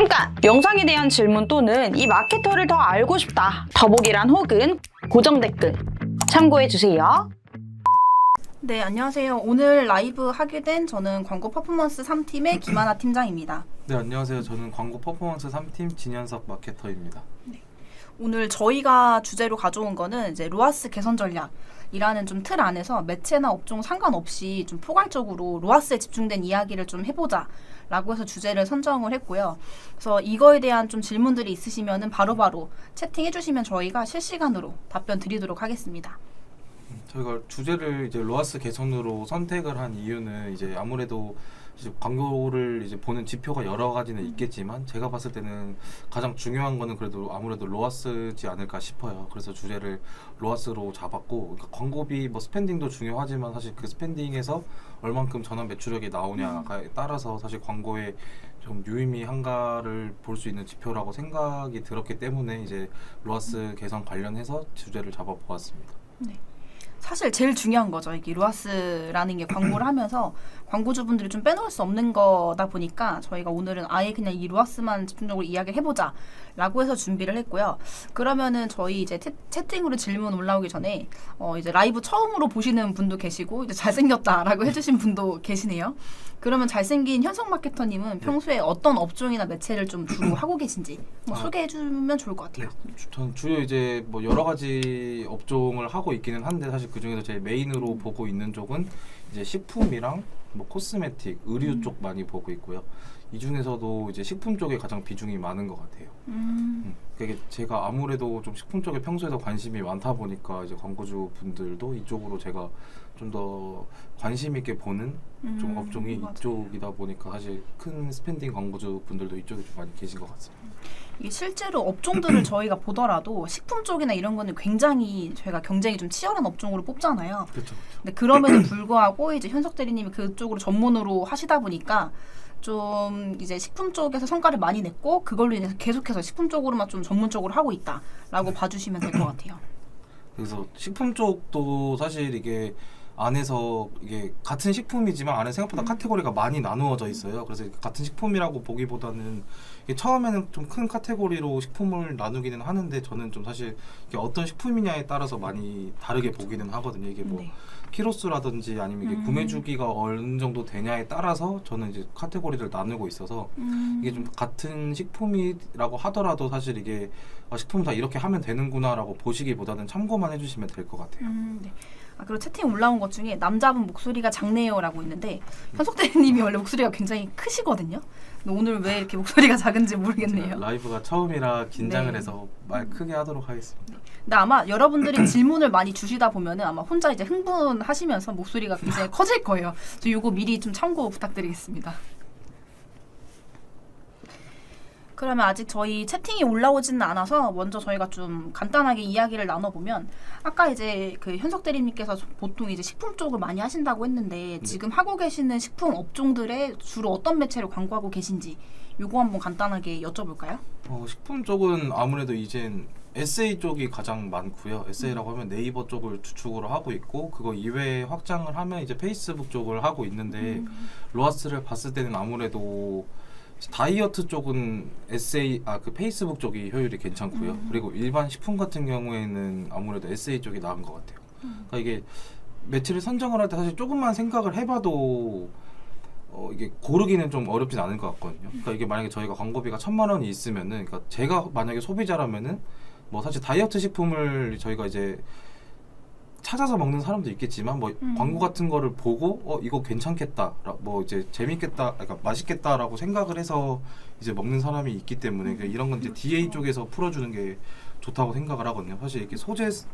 잠깐! 영상에 대한 질문 또는 이 마케터를 더 알고 싶다. 더보기란 혹은 고정 댓글 참고해주세요. 네, 안녕하세요. 오늘 라이브 하게 된 저는 광고 퍼포먼스 3팀의 김하나 팀장입니다. 네, 안녕하세요. 저는 광고 퍼포먼스 3팀 진현석 마케터입니다. 오늘 저희가 주제로 가져온 거는 이제 로아스 개선 전략이라는 좀 틀 안에서 매체나 업종 상관없이 좀 포괄적으로 로아스에 집중된 이야기를 좀 해보자 라고 해서 주제를 선정을 했고요. 그래서 이거에 대한 좀 질문들이 있으시면은 바로바로 채팅해 주시면 저희가 실시간으로 답변 드리도록 하겠습니다. 저희가 주제를 이제 로아스 개선으로 선택을 한 이유는 이제 아무래도 이제 광고를 이제 보는 지표가 여러 가지는 있겠지만 제가 봤을 때는 가장 중요한 거는 그래도 아무래도 로아스지 않을까 싶어요. 그래서 주제를 로아스로 잡았고, 그러니까 광고비 뭐 스pen딩도 중요하지만 사실 그 스pen딩에서 얼만큼 전환 매출액이 나오냐에 따라서 사실 광고에 좀 유의미한가를 볼 수 있는 지표라고 생각이 들었기 때문에 이제 로아스 개선 관련해서 주제를 잡아보았습니다. 네. 사실 제일 중요한 거죠. 이게 로아스라는 게 광고를 하면서 광고주분들이 좀 빼놓을 수 없는 거다 보니까 저희가 오늘은 아예 그냥 이 로아스만 집중적으로 이야기를 해보자 라고 해서 준비를 했고요. 그러면은 저희 이제 채팅으로 질문 올라오기 전에 이제 라이브 처음으로 보시는 분도 계시고 이제 잘생겼다라고 해주신 분도 계시네요. 그러면 잘생긴 현석 마케터님은 평소에 어떤 업종이나 매체를 좀 주로 하고 계신지 소개해주면 좋을 것 같아요. 저는 주로 이제 뭐 여러 가지 업종을 하고 있기는 한데 사실 그 중에서 제일 메인으로 보고 있는 쪽은 이제 식품이랑 뭐 코스메틱, 의류 쪽 많이 보고 있고요. 이 중에서도 이제 식품 쪽에 가장 비중이 많은 것 같아요. 그게 제가 아무래도 좀 식품 쪽에 평소에도 관심이 많다 보니까 이제 광고주 분들도 이쪽으로 제가 좀 더 관심 있게 보는 좀 업종이 맞아요. 이쪽이다 보니까 사실 큰 스pen딩 광고주 분들도 이쪽에 좀 많이 계신 것 같습니다. 이게 실제로 업종들을 저희가 보더라도 식품 쪽이나 이런 거는 굉장히 저희가 경쟁이 좀 치열한 업종으로 뽑잖아요. 그렇죠. 근데 그럼에도 불구하고 이제 현석 대리님이 그쪽으로 전문으로 하시다 보니까 좀 이제 식품 쪽에서 성과를 많이 냈고 그걸로 인해서 계속해서 식품 쪽으로만 좀 전문적으로 하고 있다라고 봐주시면 될 것 같아요. 그래서 식품 쪽도 사실 이게 안에서 이게 같은 식품이지만 안에 생각보다 카테고리가 많이 나누어져 있어요. 그래서 같은 식품이라고 보기보다는 이게 처음에는 좀 큰 카테고리로 식품을 나누기는 하는데 저는 좀 사실 이게 어떤 식품이냐에 따라서 많이 다르게 보기는 하거든요. 이게 뭐 네. 키로수라든지 아니면 이게 구매 주기가 어느 정도 되냐에 따라서 저는 이제 카테고리를 나누고 있어서 이게 좀 같은 식품이라고 하더라도 사실 이게 식품 다 이렇게 하면 되는구나라고 보시기보다는 참고만 해주시면 될 것 같아요. 네. 그리고 채팅 올라온 것 중에 남자분 목소리가 작네요라고 있는데 현석 대리님이 원래 목소리가 굉장히 크시거든요. 근데 오늘 왜 이렇게 목소리가 작은지 모르겠네요. 라이브가 처음이라 긴장을 네. 해서 말 크게 하도록 하겠습니다. 근데 아마 여러분들이 질문을 많이 주시다 보면은 아마 혼자 이제 흥분하시면서 목소리가 굉장히 커질 거예요. 저 요거 미리 좀 참고 부탁드리겠습니다. 그러면 아직 저희 채팅이 올라오지는 않아서 먼저 저희가 좀 간단하게 이야기를 나눠보면 아까 이제 그 현석 대리님께서 보통 이제 식품 쪽을 많이 하신다고 했는데 지금 하고 계시는 식품 업종들에 주로 어떤 매체를 광고하고 계신지 요거 한번 간단하게 여쭤볼까요? 식품 쪽은 아무래도 이젠 SA 쪽이 가장 많고요. SA라고 하면 네이버 쪽을 주축으로 하고 있고 그거 이외에 확장을 하면 이제 페이스북 쪽을 하고 있는데 로아스를 봤을 때는 아무래도 다이어트 쪽은 그 페이스북 쪽이 효율이 괜찮고요. 그리고 일반 식품 같은 경우에는 아무래도 SA 쪽이 나은 것 같아요. 그러니까 이게 매체를 선정을 할 때 사실 조금만 생각을 해봐도 이게 고르기는 좀 어렵진 않을 것 같거든요. 그러니까 이게 만약에 저희가 광고비가 1,000만 원이 있으면은, 그러니까 제가 만약에 소비자라면은 뭐 사실 다이어트 식품을 저희가 이제 찾아서 먹는 사람도 있겠지만 뭐 광고 같은 거를 보고 이거 괜찮겠다, 뭐 이제 재밌겠다, 그러니까 맛있겠다라고 생각을 해서 이제 먹는 사람이 있기 때문에 그러니까 이런 건 이제 DA 쪽에서 풀어주는 게 좋다고 생각을 하거든요. 사실 이렇게 소재에서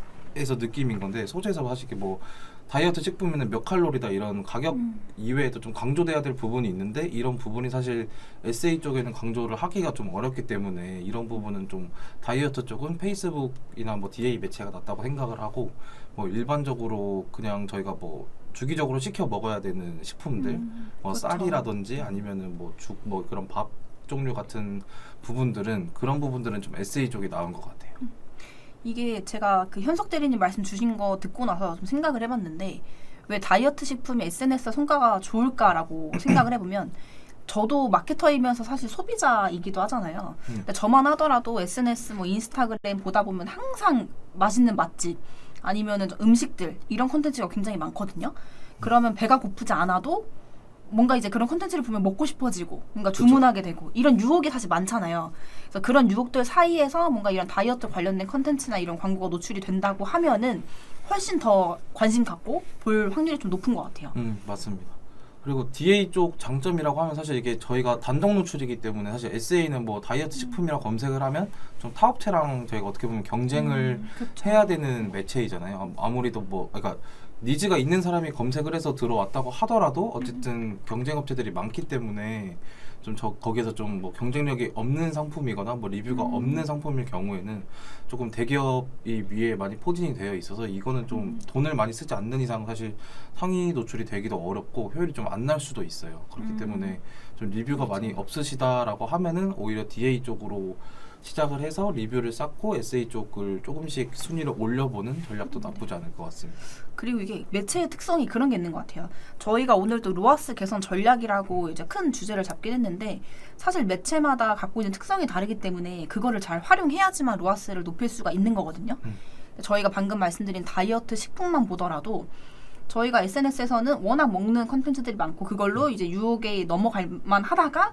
느낌인 건데 소재에서 사실 이렇게 뭐 다이어트 식품에는 몇 칼로리다 이런 가격 이외에도 좀 강조돼야 될 부분이 있는데 이런 부분이 사실 SA 쪽에는 강조를 하기가 좀 어렵기 때문에 이런 부분은 좀 다이어트 쪽은 페이스북이나 뭐 DA 매체가 낫다고 생각을 하고 뭐 일반적으로 그냥 저희가 뭐 주기적으로 시켜 먹어야 되는 식품들 뭐 그렇죠. 쌀이라든지 아니면은 뭐 죽 뭐 그런 밥 종류 같은 부분들은 그런 부분들은 좀 SA 쪽이 나은 것 같아요. 이게 제가 그 현석 대리님 말씀 주신 거 듣고 나서 좀 생각을 해봤는데 왜 다이어트 식품이 SNS 성과가 좋을까라고 생각을 해보면 저도 마케터이면서 사실 소비자이기도 하잖아요. 근데 저만 하더라도 SNS, 뭐 인스타그램 보다 보면 항상 맛있는 맛집 아니면은 음식들 이런 콘텐츠가 굉장히 많거든요. 그러면 배가 고프지 않아도 뭔가 이제 그런 콘텐츠를 보면 먹고 싶어지고 뭔가 주문하게 되고 이런 유혹이 사실 많잖아요. 그래서 그런 유혹들 사이에서 뭔가 이런 다이어트 관련된 콘텐츠나 이런 광고가 노출이 된다고 하면은 훨씬 더 관심 갖고 볼 확률이 좀 높은 것 같아요. 맞습니다. 그리고 DA 쪽 장점이라고 하면 사실 이게 저희가 단독 노출이기 때문에 사실 SA는 뭐 다이어트 식품이라고 검색을 하면 좀 타업체랑 저희가 어떻게 보면 경쟁을 해야 되는 매체이잖아요. 아무리도 뭐 그러니까 니즈가 있는 사람이 검색을 해서 들어왔다고 하더라도 어쨌든 경쟁업체들이 많기 때문에 좀 거기에서 좀 뭐 경쟁력이 없는 상품이거나 뭐 리뷰가 없는 상품일 경우에는 조금 대기업이 위에 많이 포진이 되어 있어서 이거는 좀 돈을 많이 쓰지 않는 이상 사실 상위 노출이 되기도 어렵고 효율이 좀 안 날 수도 있어요. 그렇기 때문에 좀 리뷰가 많이 없으시다라고 하면은 오히려 DA 쪽으로 시작을 해서 리뷰를 쌓고 SA 쪽을 조금씩 순위를 올려보는 전략도 나쁘지 않을 것 같습니다. 그리고 이게 매체의 특성이 그런 게 있는 것 같아요. 저희가 오늘도 로아스 개선 전략이라고 이제 큰 주제를 잡긴 했는데 사실 매체마다 갖고 있는 특성이 다르기 때문에 그거를 잘 활용해야지만 로아스를 높일 수가 있는 거거든요. 저희가 방금 말씀드린 다이어트 식품만 보더라도 저희가 SNS에서는 워낙 먹는 콘텐츠들이 많고 그걸로 이제 유혹에 넘어갈 만하다가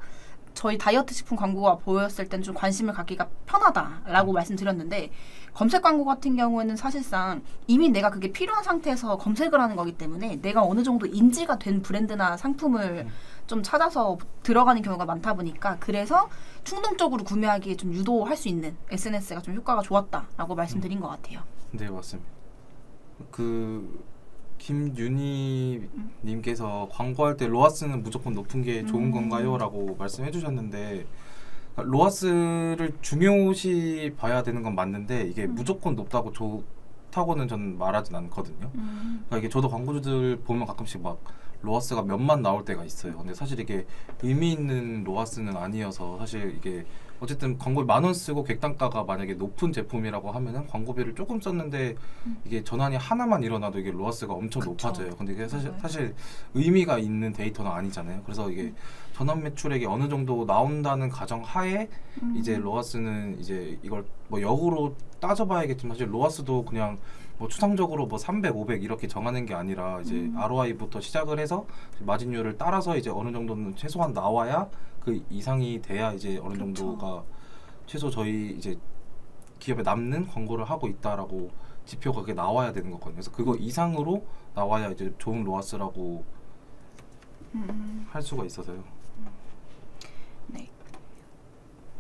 저희 다이어트 식품 광고가 보였을 땐 좀 관심을 갖기가 편하다라고 말씀드렸는데 검색 광고 같은 경우에는 사실상 이미 내가 그게 필요한 상태에서 검색을 하는 거기 때문에 내가 어느 정도 인지가 된 브랜드나 상품을 좀 찾아서 들어가는 경우가 많다 보니까 그래서 충동적으로 구매하기에 좀 유도할 수 있는 SNS가 좀 효과가 좋았다라고 말씀드린 것 같아요. 네, 맞습니다. 김윤희 님께서 광고할 때 로아스는 무조건 높은 게 좋은 건가요? 라고 말씀해 주셨는데 로아스를 중요시 봐야 되는 건 맞는데 이게 무조건 높다고 좋다고는 저는 말하진 않거든요. 그러니까 이게 저도 광고주들 보면 가끔씩 막 로아스가 몇만 나올 때가 있어요. 근데 사실 이게 의미 있는 로아스는 아니어서 사실 이게 어쨌든 광고를 10,000원 쓰고 객단가가 만약에 높은 제품이라고 하면은 광고비를 조금 썼는데 이게 전환이 하나만 일어나도 이게 로아스가 엄청 높아져요. 근데 이게 사실 의미가 있는 데이터는 아니잖아요. 그래서 이게 전환 매출액이 어느 정도 나온다는 가정 하에 이제 로아스는 이제 이걸 뭐 역으로 따져봐야겠지만 사실 로아스도 그냥 뭐 추상적으로 뭐 300, 500 이렇게 정하는 게 아니라 이제 ROI부터 시작을 해서 마진율을 따라서 이제 어느 정도는 최소한 나와야 그 이상이 돼야 이제 어느 정도가 최소 저희 이제 기업에 남는 광고를 하고 있다라고 지표가 그게 나와야 되는 거거든요. 그래서 그거 이상으로 나와야 이제 좋은 로아스라고 할 수가 있어서요. 네.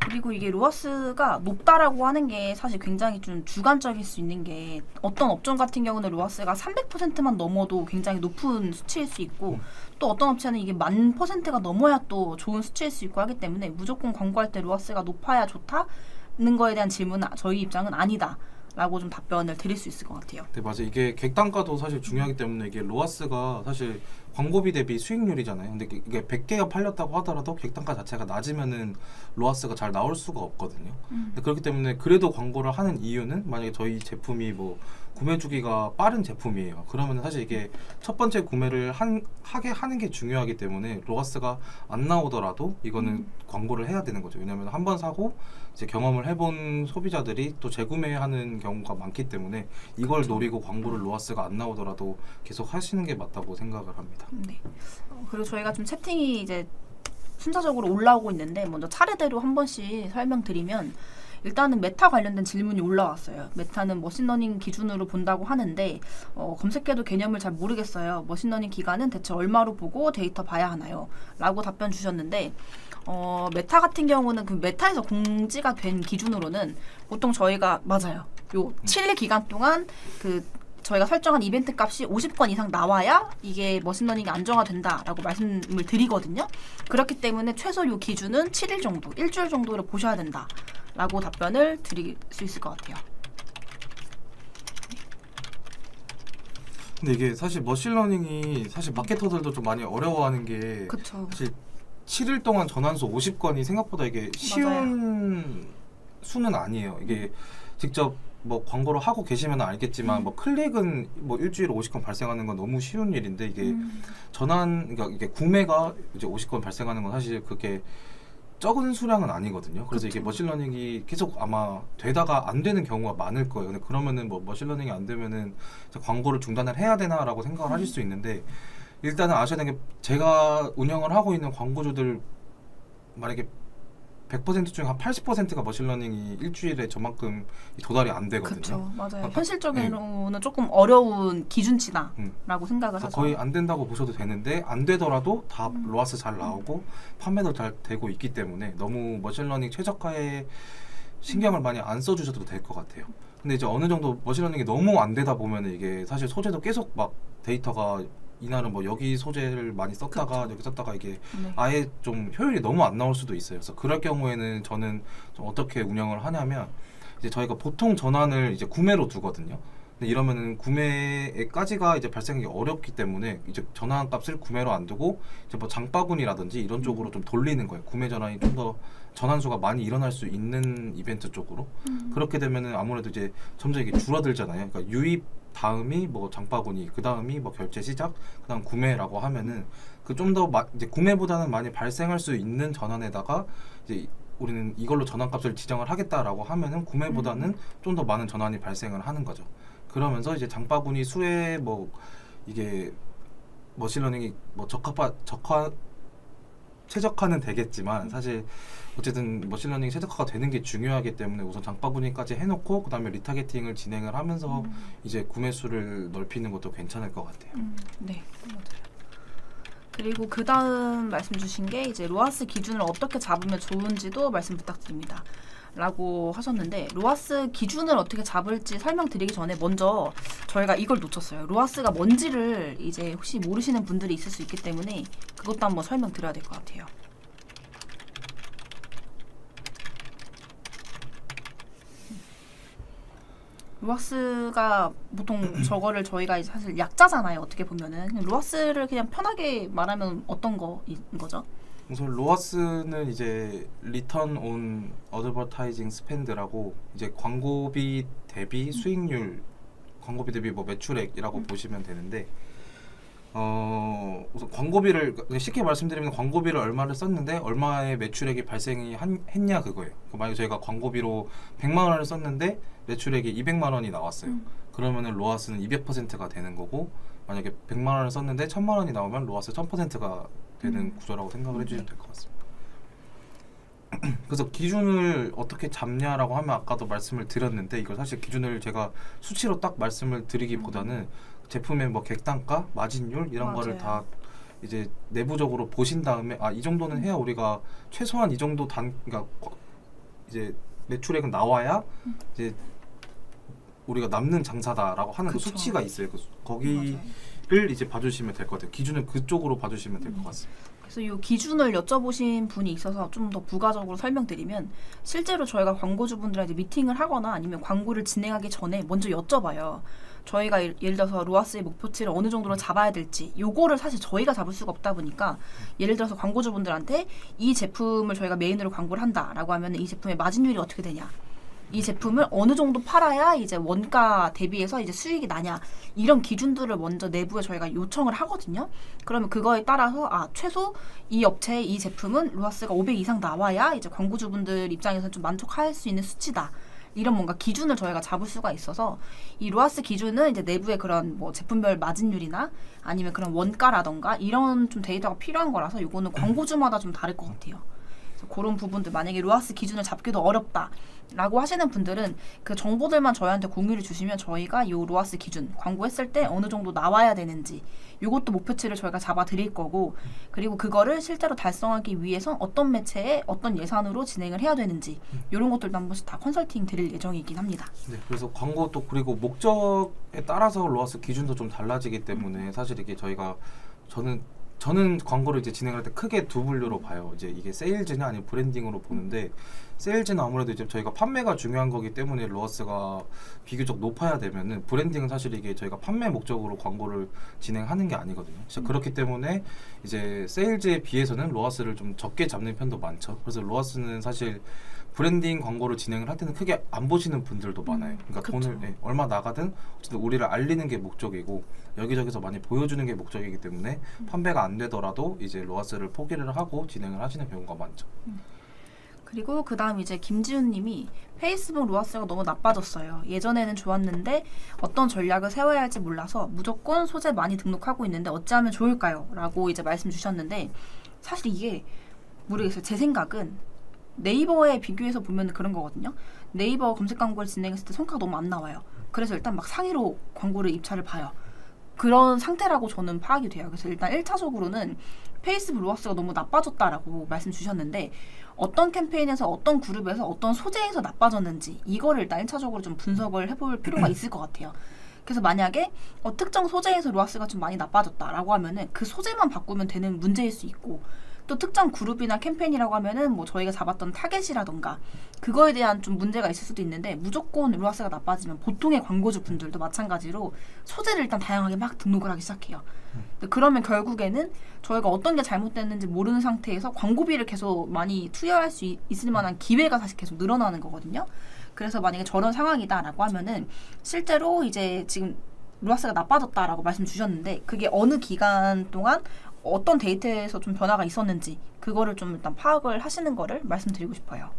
그리고 이게 로아스가 높다라고 하는 게 사실 굉장히 좀 주관적일 수 있는 게 어떤 업종 같은 경우는 로아스가 300%만 넘어도 굉장히 높은 수치일 수 있고 또 어떤 업체는 이게 10,000%가 넘어야 또 좋은 수치일 수 있고 하기 때문에 무조건 광고할 때 로아스가 높아야 좋다는 거에 대한 질문은 저희 입장은 아니다. 라고 좀 답변을 드릴 수 있을 것 같아요. 네, 맞아요. 이게 객단가도 사실 중요하기 때문에 이게 로아스가 사실 광고비 대비 수익률이잖아요. 근데 이게 100개가 팔렸다고 하더라도 객단가 자체가 낮으면은 로아스가 잘 나올 수가 없거든요. 근데 그렇기 때문에 그래도 광고를 하는 이유는 만약에 저희 제품이 뭐 구매 주기가 빠른 제품이에요. 그러면 사실 이게 첫 번째 구매를 하게 하는 게 중요하기 때문에 로아스가 안 나오더라도 이거는 광고를 해야 되는 거죠. 왜냐하면 한 번 사고 이제 경험을 해본 소비자들이 또 재구매하는 경우가 많기 때문에 이걸 노리고 광고를 로아스가 안 나오더라도 계속 하시는 게 맞다고 생각을 합니다. 네. 그리고 저희가 좀 채팅이 이제 순서적으로 올라오고 있는데 먼저 차례대로 한 번씩 설명드리면 일단은 메타 관련된 질문이 올라왔어요. 메타는 머신러닝 기준으로 본다고 하는데 검색해도 개념을 잘 모르겠어요. 머신러닝 기간은 대체 얼마로 보고 데이터 봐야 하나요? 라고 답변 주셨는데 메타 같은 경우는 그 메타에서 공지가 된 기준으로는 보통 저희가 맞아요. 요 7일 기간 동안 그 저희가 설정한 이벤트 값이 50건 이상 나와야 이게 머신러닝이 안정화된다라고 말씀을 드리거든요. 그렇기 때문에 최소 요 기준은 7일 정도, 일주일 정도를 보셔야 된다라고 답변을 드릴 수 있을 것 같아요. 근데 이게 사실 머신러닝이 사실 마케터들도 좀 많이 어려워하는 게 그쵸. 사실 7일 동안 전환수 50건이 생각보다 이게 쉬운 수는 아니에요. 이게 직접 뭐 광고를 하고 계시면 알겠지만 뭐 클릭은 뭐 일주일에 50건 발생하는 건 너무 쉬운 일인데 이게 전환 그러니까 이게 구매가 이제 50건 발생하는 건 사실 그게 적은 수량은 아니거든요. 그래서 이게 머신러닝이 계속 아마 되다가 안 되는 경우가 많을 거예요. 근데 그러면은 뭐 머신러닝이 안 되면은 광고를 중단을 해야 되나라고 생각을 하실 수 있는데 일단은 아셔야 되는 게 제가 운영을 하고 있는 광고주들 만약에 100% 중에 한 80%가 머신러닝이 일주일에 저만큼 도달이 안 되거든요. 그렇죠, 맞아요. 아, 현실적으로는 조금 어려운 기준치다라고 생각을 하죠. 거의 안 된다고 보셔도 되는데 안 되더라도 다 로아스 잘 나오고 판매도 잘 되고 있기 때문에 너무 머신러닝 최적화에 신경을 많이 안 써주셔도 될 것 같아요. 근데 이제 어느 정도 머신러닝이 너무 안 되다 보면 이게 사실 소재도 계속 막 데이터가 이날은 뭐 여기 소재를 많이 썼다가 그렇죠. 여기 썼다가 이게 네. 아예 좀 효율이 너무 안 나올 수도 있어요. 그래서 그럴 경우에는 저는 좀 어떻게 운영을 하냐면 이제 저희가 보통 전환을 이제 구매로 두거든요. 근데 이러면은 구매에까지가 이제 발생하기 어렵기 때문에 이제 전환 값을 구매로 안 두고 이제 뭐 장바구니라든지 이런 쪽으로 좀 돌리는 거예요. 구매 전환이 좀 더 전환수가 많이 일어날 수 있는 이벤트 쪽으로 그렇게 되면은 아무래도 이제 점점 이게 줄어들잖아요. 그러니까 유입 다음이 뭐 장바구니, 그 다음이 뭐 결제 시작, 그 다음 구매라고 하면은 그 좀 더 이제 구매보다는 많이 발생할 수 있는 전환에다가 이제 우리는 이걸로 전환값을 지정을 하겠다라고 하면은 구매보다는 좀 더 많은 전환이 발생을 하는 거죠. 그러면서 이제 장바구니 수에 뭐 이게 머신러닝이 뭐 최적화는 되겠지만 사실 어쨌든 머신러닝 최적화가 되는 게 중요하기 때문에 우선 장바구니까지 해놓고 그 다음에 리타게팅을 진행을 하면서 이제 구매 수를 넓히는 것도 괜찮을 것 같아요. 네, 맞아요. 그리고 그 다음 말씀 주신 게 이제 로아스 기준을 어떻게 잡으면 좋은지도 말씀 부탁드립니다. 라고 하셨는데 로아스 기준을 어떻게 잡을지 설명드리기 전에 먼저 저희가 이걸 놓쳤어요. 로아스가 뭔지를 이제 혹시 모르시는 분들이 있을 수 있기 때문에 그것도 한번 설명드려야 될 것 같아요. 로아스가 보통 저거를 저희가 이제 사실 약자잖아요. 어떻게 보면은 로아스를 그냥 편하게 말하면 어떤 거인 거죠? 우선 로아스는 이제 리턴 온 어드버타이징 스펜드라고 이제 광고비 대비 수익률, 광고비 대비 뭐 매출액이라고 보시면 되는데 우선 광고비를 쉽게 말씀드리면 광고비를 얼마를 썼는데 얼마의 매출액이 발생이 했냐 그거예요. 만약에 저희가 광고비로 100만 원을 썼는데 매출액이 200만 원이 나왔어요. 그러면은 로아스는 200%가 되는 거고 만약에 100만 원을 썼는데 1000만 원이 나오면 로아스 1000%가 되는 구조라고 생각을 해주시면 될 것 같습니다. 그래서 기준을 어떻게 잡냐라고 하면 아까도 말씀을 드렸는데 이걸 사실 기준을 제가 수치로 딱 말씀을 드리기보다는 제품의 뭐 객단가, 마진율 이런 맞아요. 거를 다 이제 내부적으로 보신 다음에 아 이 정도는 해야 우리가 최소한 이 정도 그러니까 이제 매출액은 나와야 이제 우리가 남는 장사다라고 하는 그 그쵸. 수치가 있어요. 거기를 맞아요. 이제 봐주시면 될 것 같아요. 기준은 그쪽으로 봐주시면 될 것 같습니다. 그래서 이 기준을 여쭤보신 분이 있어서 좀 더 부가적으로 설명드리면 실제로 저희가 광고주분들한테 미팅을 하거나 아니면 광고를 진행하기 전에 먼저 여쭤봐요. 저희가 예를 들어서 로아스의 목표치를 어느 정도로 잡아야 될지 요거를 사실 저희가 잡을 수가 없다 보니까 예를 들어서 광고주분들한테 이 제품을 저희가 메인으로 광고를 한다라고 하면 이 제품의 마진율이 어떻게 되냐 이 제품을 어느 정도 팔아야 이제 원가 대비해서 이제 수익이 나냐 이런 기준들을 먼저 내부에 저희가 요청을 하거든요. 그러면 그거에 따라서 최소 이 업체의 이 제품은 로아스가 500 이상 나와야 이제 광고주분들 입장에서 좀 만족할 수 있는 수치다. 이런 뭔가 기준을 저희가 잡을 수가 있어서 이 로아스 기준은 이제 내부의 그런 뭐 제품별 마진율이나 아니면 그런 원가라던가 이런 좀 데이터가 필요한 거라서 이거는 광고주마다 좀 다를 것 같아요. 그래서 그런 부분들 만약에 로아스 기준을 잡기도 어렵다라고 하시는 분들은 그 정보들만 저희한테 공유를 주시면 저희가 이 로아스 기준 광고했을 때 어느 정도 나와야 되는지 이것도 목표치를 저희가 잡아 드릴 거고 그리고 그거를 실제로 달성하기 위해서 어떤 매체에 어떤 예산으로 진행을 해야 되는지 이런 것들도 한 번씩 다 컨설팅 드릴 예정이긴 합니다. 네, 그래서 광고도 그리고 목적에 따라서 로아스 기준도 좀 달라지기 때문에 사실 이게 저희가 저는 광고를 이제 진행할 때 크게 두 분류로 봐요. 이제 이게 세일즈냐 아니면 브랜딩으로 보는데 세일즈는 아무래도 이제 저희가 판매가 중요한 거기 때문에 로아스가 비교적 높아야 되면은 브랜딩은 사실 이게 저희가 판매 목적으로 광고를 진행하는 게 아니거든요. 그래서 그렇기 때문에 이제 세일즈에 비해서는 로아스를 좀 적게 잡는 편도 많죠. 그래서 로아스는 사실 브랜딩 광고를 진행을 할 때는 크게 안 보시는 분들도 많아요. 그러니까 그쵸. 돈을 얼마 나가든 어쨌든 우리를 알리는 게 목적이고 여기저기서 많이 보여주는 게 목적이기 때문에 판매가 안 되더라도 이제 로아스를 포기를 하고 진행을 하시는 경우가 많죠. 그리고 그 다음 이제 김지훈 님이 페이스북 로아스가 너무 나빠졌어요. 예전에는 좋았는데 어떤 전략을 세워야 할지 몰라서 무조건 소재 많이 등록하고 있는데 어찌하면 좋을까요? 라고 이제 말씀 주셨는데 사실 이게 모르겠어요. 제 생각은 네이버에 비교해서 보면 그런 거거든요. 네이버 검색 광고를 진행했을 때 성과가 너무 안 나와요. 그래서 일단 막 상위로 광고를 입찰을 봐요. 그런 상태라고 저는 파악이 돼요. 그래서 일단 1차적으로는 페이스북 로아스가 너무 나빠졌다라고 말씀 주셨는데 어떤 캠페인에서 어떤 그룹에서 어떤 소재에서 나빠졌는지 이거를 일단 1차적으로 좀 분석을 해볼 필요가 있을 것 같아요. 그래서 만약에 특정 소재에서 로아스가 좀 많이 나빠졌다라고 하면은 그 소재만 바꾸면 되는 문제일 수 있고 또 특정 그룹이나 캠페인이라고 하면은 뭐 저희가 잡았던 타겟이라던가 그거에 대한 좀 문제가 있을 수도 있는데 무조건 로아스가 나빠지면 보통의 광고주 분들도 마찬가지로 소재를 일단 다양하게 막 등록을 하기 시작해요. 그러면 결국에는 저희가 어떤 게 잘못됐는지 모르는 상태에서 광고비를 계속 많이 투여할 수 있을 만한 기회가 사실 계속 늘어나는 거거든요. 그래서 만약에 저런 상황이다라고 하면은 실제로 이제 지금 로아스가 나빠졌다라고 말씀 주셨는데 그게 어느 기간 동안 어떤 데이터에서 좀 변화가 있었는지 그거를 좀 일단 파악을 하시는 거를 말씀드리고 싶어요.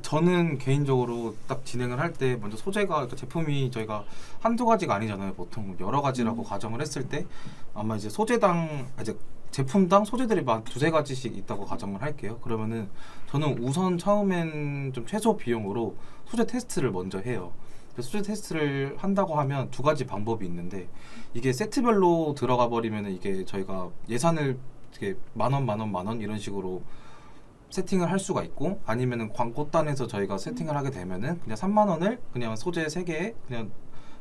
저는 개인적으로 딱 진행을 할 때 먼저 소재가 그러니까 제품이 저희가 한두 가지가 아니잖아요. 보통 여러 가지라고 가정을 했을 때 아마 이제 소재당 이제 제품당 소재들이 한 두세 가지씩 있다고 가정을 할게요. 그러면은 저는 우선 처음엔 좀 최소 비용으로 소재 테스트를 먼저 해요. 소재 테스트를 한다고 하면 두 가지 방법이 있는데 이게 세트별로 들어가 버리면은 이게 저희가 예산을 이렇게 만 원 이런 식으로 세팅을 할 수가 있고 아니면은 광고단에서 저희가 세팅을 하게 되면은 그냥 3만 원을 그냥 소재 3개에 그냥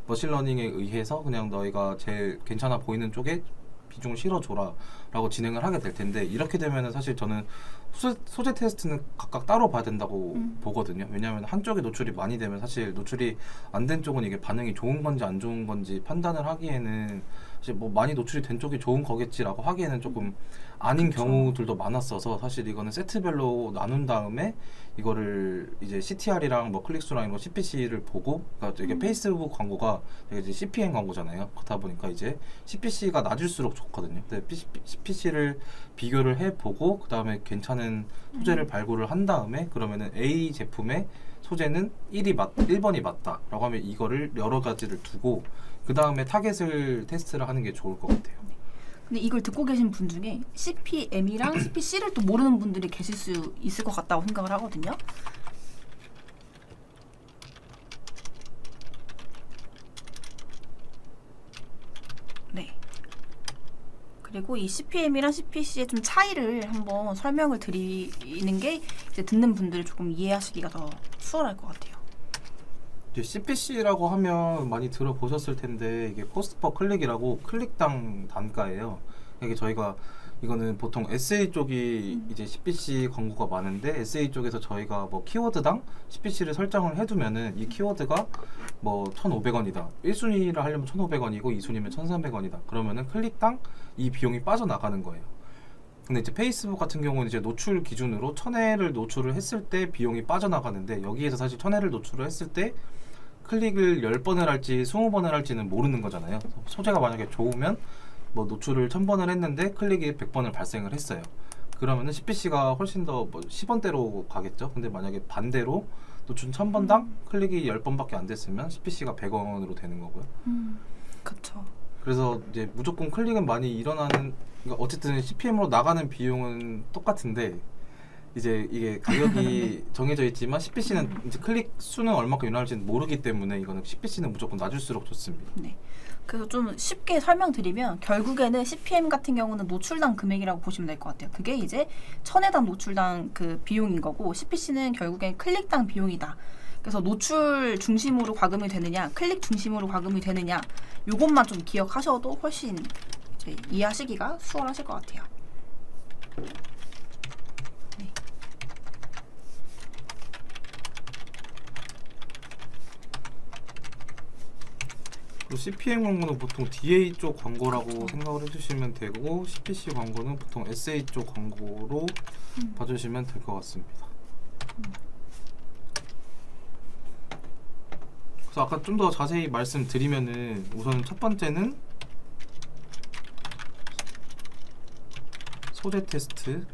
머신러닝에 의해서 그냥 너희가 제일 괜찮아 보이는 쪽에 비중을 실어줘라 라고 진행을 하게 될 텐데 이렇게 되면은 사실 저는 소재 테스트는 각각 따로 봐야 된다고 보거든요. 왜냐하면 한쪽에 노출이 많이 되면 사실 노출이 안 된 쪽은 이게 반응이 좋은 건지 안 좋은 건지 판단을 하기에는 사실 뭐 많이 노출이 된 쪽이 좋은 거겠지라고 하기에는 조금 아닌 그쵸. 경우들도 많았어서 사실 이거는 세트별로 나눈 다음에 이거를 이제 CTR이랑 뭐 클릭수랑 이런 거 CPC를 보고 그러니까 이게 페이스북 광고가 이제 CPM 광고잖아요. 그렇다 보니까 이제 CPC가 낮을수록 좋거든요. 근데 CPC를 비교를 해보고 그 다음에 괜찮은 소재를 발굴을 한 다음에 그러면은 A 제품의 소재는 1번이 맞다라고 하면 이거를 여러 가지를 두고 그 다음에 타겟을 테스트를 하는 게 좋을 것 같아요. 근데 이걸 듣고 계신 분 중에 CPM이랑 CPC를 또 모르는 분들이 계실 수 있을 것 같다고 생각을 하거든요. 네. 그리고 이 CPM이랑 CPC의 좀 차이를 한번 설명을 드리는 게 이제 듣는 분들을 조금 이해하시기가 더 수월할 것 같아요. 이제 CPC라고 하면 많이 들어보셨을 텐데 이게 코스트 퍼 클릭이라고 클릭당 단가예요. 이게 저희가 이거는 보통 SA 쪽이 이제 CPC 광고가 많은데 SA 쪽에서 저희가 뭐 키워드당 CPC를 설정을 해두면은 이 키워드가 뭐 1,500원이다. 1순위를 하려면 1,500원이고 2순위면 1,300원이다. 그러면은 클릭당 이 비용이 빠져나가는 거예요. 근데 이제 페이스북 같은 경우는 이제 노출 기준으로 1,000회를 노출을 했을 때 비용이 빠져나가는데 여기에서 사실 1,000회를 노출을 했을 때 클릭을 10번을 할지 20번을 할지는 모르는 거잖아요. 소재가 만약에 좋으면 뭐 노출을 1,000번을 했는데 클릭이 100번을 발생을 했어요. 그러면은 CPC가 훨씬 더 뭐 10원대로 가겠죠. 근데 만약에 반대로 노출 1,000번당 클릭이 10번밖에 안 됐으면 CPC가 100원으로 되는 거고요. 그렇죠. 그래서 이제 무조건 클릭은 많이 일어나는 그러니까 어쨌든 CPM으로 나가는 비용은 똑같은데 이제 이게 가격이 정해져 있지만 CPC는 이제 클릭 수는 얼마큼 일어날지는 모르기 때문에 이거는 CPC는 무조건 낮을수록 좋습니다. 네. 그래서 좀 쉽게 설명드리면 결국에는 CPM 같은 경우는 노출당 금액이라고 보시면 될 것 같아요. 그게 이제 1,000회당 노출당 그 비용인 거고 CPC는 결국엔 클릭당 비용이다. 그래서 노출 중심으로 과금이 되느냐, 클릭 중심으로 과금이 되느냐, 요것만 좀 기억하셔도 훨씬 이제 이해하시기가 수월하실 것 같아요. 네. 그리고 CPM 광고는 보통 DA 쪽 광고라고 생각을 해주시면 되고 CPC 광고는 보통 SA 쪽 광고로 봐주시면 될 것 같습니다. 그래서 아까 좀 더 자세히 말씀드리면은 우선 첫 번째는 소재 테스트,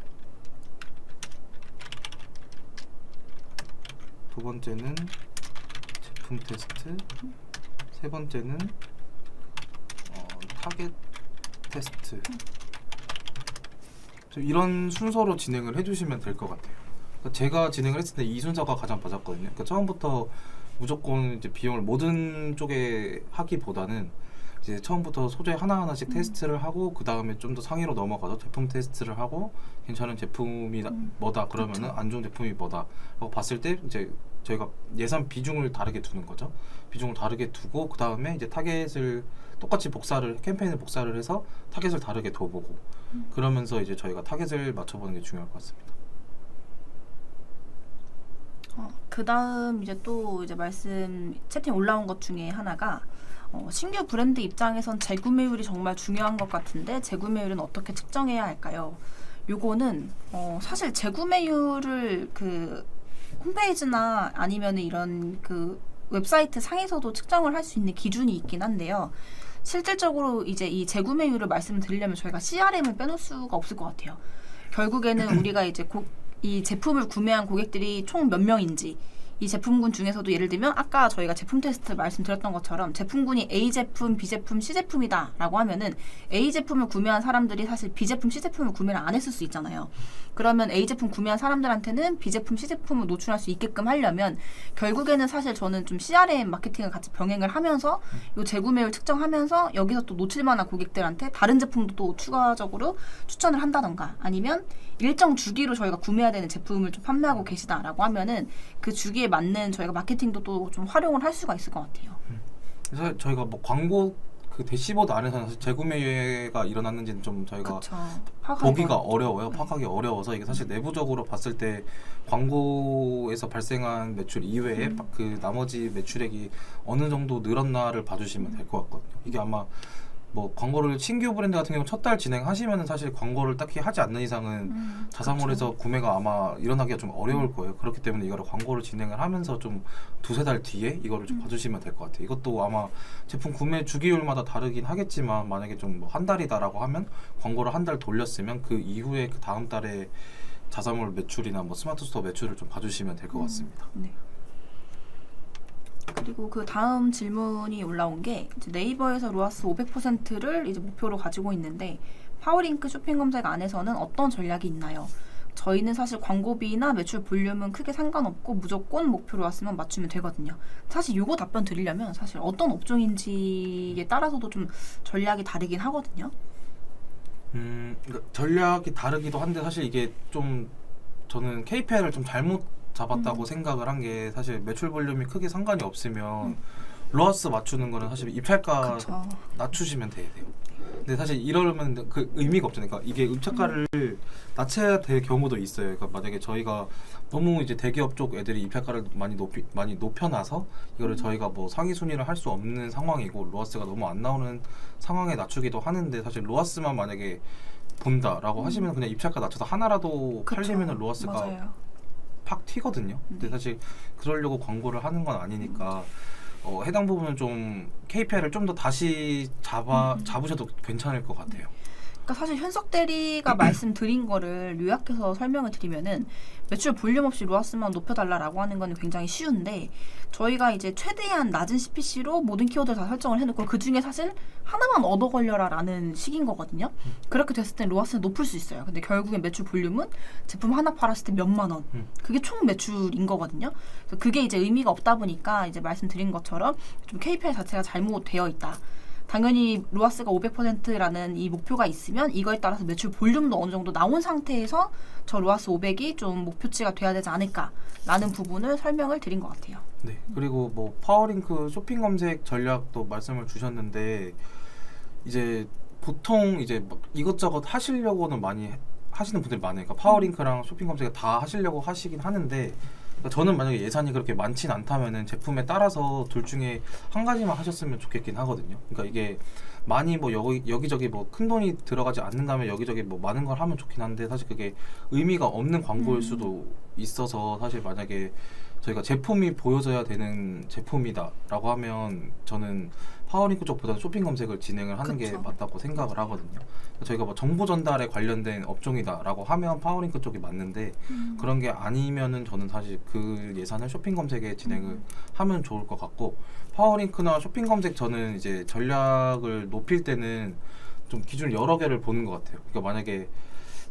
두 번째는 제품 테스트, 세 번째는 타겟 테스트. 이런 순서로 진행을 해주시면 될 것 같아요. 그러니까 제가 진행을 했을 때 이 순서가 가장 맞았거든요. 그러니까 처음부터 무조건 이제 비용을 모든 쪽에 하기보다는 이제 처음부터 소재 하나하나씩 테스트를 하고 그 다음에 좀 더 상위로 넘어가서 제품 테스트를 하고 괜찮은 제품이 뭐다 그러면은 안 좋은 제품이 뭐다 하고 봤을 때 이제 저희가 예산 비중을 다르게 두는 거죠. 비중을 다르게 두고 그 다음에 이제 타겟을 똑같이 캠페인을 복사를 해서 타겟을 다르게 더 보고 그러면서 이제 저희가 타겟을 맞춰보는 게 중요할 것 같습니다. 그 다음 이제 또 이제 말씀 채팅 올라온 것 중에 하나가 신규 브랜드 입장에선 재구매율이 정말 중요한 것 같은데 재구매율은 어떻게 측정해야 할까요? 요거는 사실 재구매율을 그 홈페이지나 아니면 이런 그 웹사이트 상에서도 측정을 할 수 있는 기준이 있긴 한데요. 실질적으로 이제 이 재구매율을 말씀드리려면 저희가 CRM을 빼놓을 수가 없을 것 같아요. 결국에는 우리가 이제 이 제품을 구매한 고객들이 총 몇 명인지 이 제품군 중에서도 예를 들면 아까 저희가 제품 테스트 말씀드렸던 것처럼 제품군이 A 제품, B 제품, C 제품이다 라고 하면은 A 제품을 구매한 사람들이 사실 B 제품, C 제품을 구매를 안 했을 수 있잖아요. 그러면 A 제품 구매한 사람들한테는 B 제품, C 제품을 노출할 수 있게끔 하려면 결국에는 사실 저는 좀 CRM 마케팅을 같이 병행을 하면서 요 재구매율 측정하면서 여기서 또 놓칠만한 고객들한테 다른 제품도 또 추가적으로 추천을 한다던가 아니면 일정 주기로 저희가 구매해야 되는 제품을 좀 판매하고 계시다라고 하면은 그 주기에 맞는 저희가 마케팅도 또 좀 활용을 할 수가 있을 것 같아요. 그래서 저희가 뭐 광고 그 대시보드 안에서는 사실 재구매가 일어났는지는 좀 저희가 보기가 어려워요. 파악하기 어려워서 이게 사실 내부적으로 봤을 때 광고에서 발생한 매출 이외에 그 나머지 매출액이 어느 정도 늘었나를 봐주시면 될 것 같거든요. 이게 아마 뭐 광고를 신규 브랜드 같은 경우 첫 달 진행하시면은 사실 광고를 딱히 하지 않는 이상은 자사몰에서 구매가 아마 일어나기가 좀 어려울 거예요. 그렇기 때문에 이거를 광고를 진행을 하면서 좀 두세 달 뒤에 이거를 좀 봐주시면 될 것 같아요. 이것도 아마 제품 구매 주기율마다 다르긴 하겠지만 만약에 좀 뭐 한 달이다라고 하면 광고를 한 달 돌렸으면 그 이후에 그 다음 달에 자사몰 매출이나 뭐 스마트 스토어 매출을 좀 봐주시면 될 것 같습니다. 네. 그리고 그 다음 질문이 올라온 게 이제 네이버에서 로아스 500%를 이제 목표로 가지고 있는데 파워링크 쇼핑 검색 안에서는 어떤 전략이 있나요? 저희는 사실 광고비나 매출 볼륨은 크게 상관없고 무조건 목표로 왔으면 맞추면 되거든요. 사실 요거 답변 드리려면 사실 어떤 업종인지에 따라서도 좀 전략이 다르긴 하거든요. 그러니까 전략이 다르기도 한데 사실 이게 좀 저는 KPI를 좀 잘못 잡았다고 생각을 한 게 사실 매출 볼륨이 크게 상관이 없으면 로아스 맞추는 거는 사실 입찰가 그쵸. 낮추시면 돼요. 근데 사실 이러면 그 의미가 없잖아요. 그러니까 이게 입찰가를 낮춰야 될 경우도 있어요. 그러니까 만약에 저희가 너무 이제 대기업 쪽 애들이 입찰가를 많이 높여놔서 이거를 저희가 뭐 상위 순위를 할 수 없는 상황이고 로아스가 너무 안 나오는 상황에 낮추기도 하는데 사실 로아스만 만약에 본다라고 하시면 그냥 입찰가 낮춰서 하나라도 팔리면은 로아스가 맞아요. 팍 튀거든요. 근데 사실 그러려고 광고를 하는 건 아니니까 해당 부분은 좀 KPI를 좀 더 다시 잡으셔도 괜찮을 것 같아요. 그러니까 사실 현석 대리가 말씀드린 거를 요약해서 설명을 드리면은 매출 볼륨 없이 로아스만 높여달라라고 하는 건 굉장히 쉬운데 저희가 이제 최대한 낮은 CPC로 모든 키워드를 다 설정을 해놓고 그 중에 사실 하나만 얻어 걸려라라는 식인 거거든요. 그렇게 됐을 땐 로아스는 높을 수 있어요. 근데 결국엔 매출 볼륨은 제품 하나 팔았을 때 몇만 원. 그게 총 매출인 거거든요. 그래서 그게 이제 의미가 없다 보니까 이제 말씀드린 것처럼 좀 KPI 자체가 잘못되어 있다. 당연히 로아스가 500%라는 이 목표가 있으면 이거에 따라서 매출 볼륨도 어느 정도 나온 상태에서 저 로아스 500이 좀 목표치가 돼야 되지 않을까라는 부분을 설명을 드린 것 같아요. 네. 그리고 뭐 파워링크 쇼핑 검색 전략도 말씀을 주셨는데 이제 보통 이제 막 이것저것 하시려고는 많이 하시는 분들이 많아요. 그러니까 파워링크랑 쇼핑 검색 다 하시려고 하시긴 하는데 그러니까 저는 만약에 예산이 그렇게 많진 않다면은 제품에 따라서 둘 중에 한 가지만 하셨으면 좋겠긴 하거든요. 그러니까 이게 많이 뭐 여기저기 뭐 큰 돈이 들어가지 않는다면 여기저기 뭐 많은 걸 하면 좋긴 한데 사실 그게 의미가 없는 광고일 수도 있어서 사실 만약에 저희가 제품이 보여져야 되는 제품이다라고 하면 저는 파워링크 쪽보다는 쇼핑 검색을 진행을 하는 게 그쵸. 맞다고 생각을 하거든요. 저희가 뭐 정보 전달에 관련된 업종이다라고 하면 파워링크 쪽이 맞는데 그런 게 아니면은 저는 사실 그 예산을 쇼핑 검색에 진행을 하면 좋을 것 같고, 파워링크나 쇼핑 검색 저는 이제 전략을 높일 때는 좀 기준을 여러 개를 보는 것 같아요. 그러니까 만약에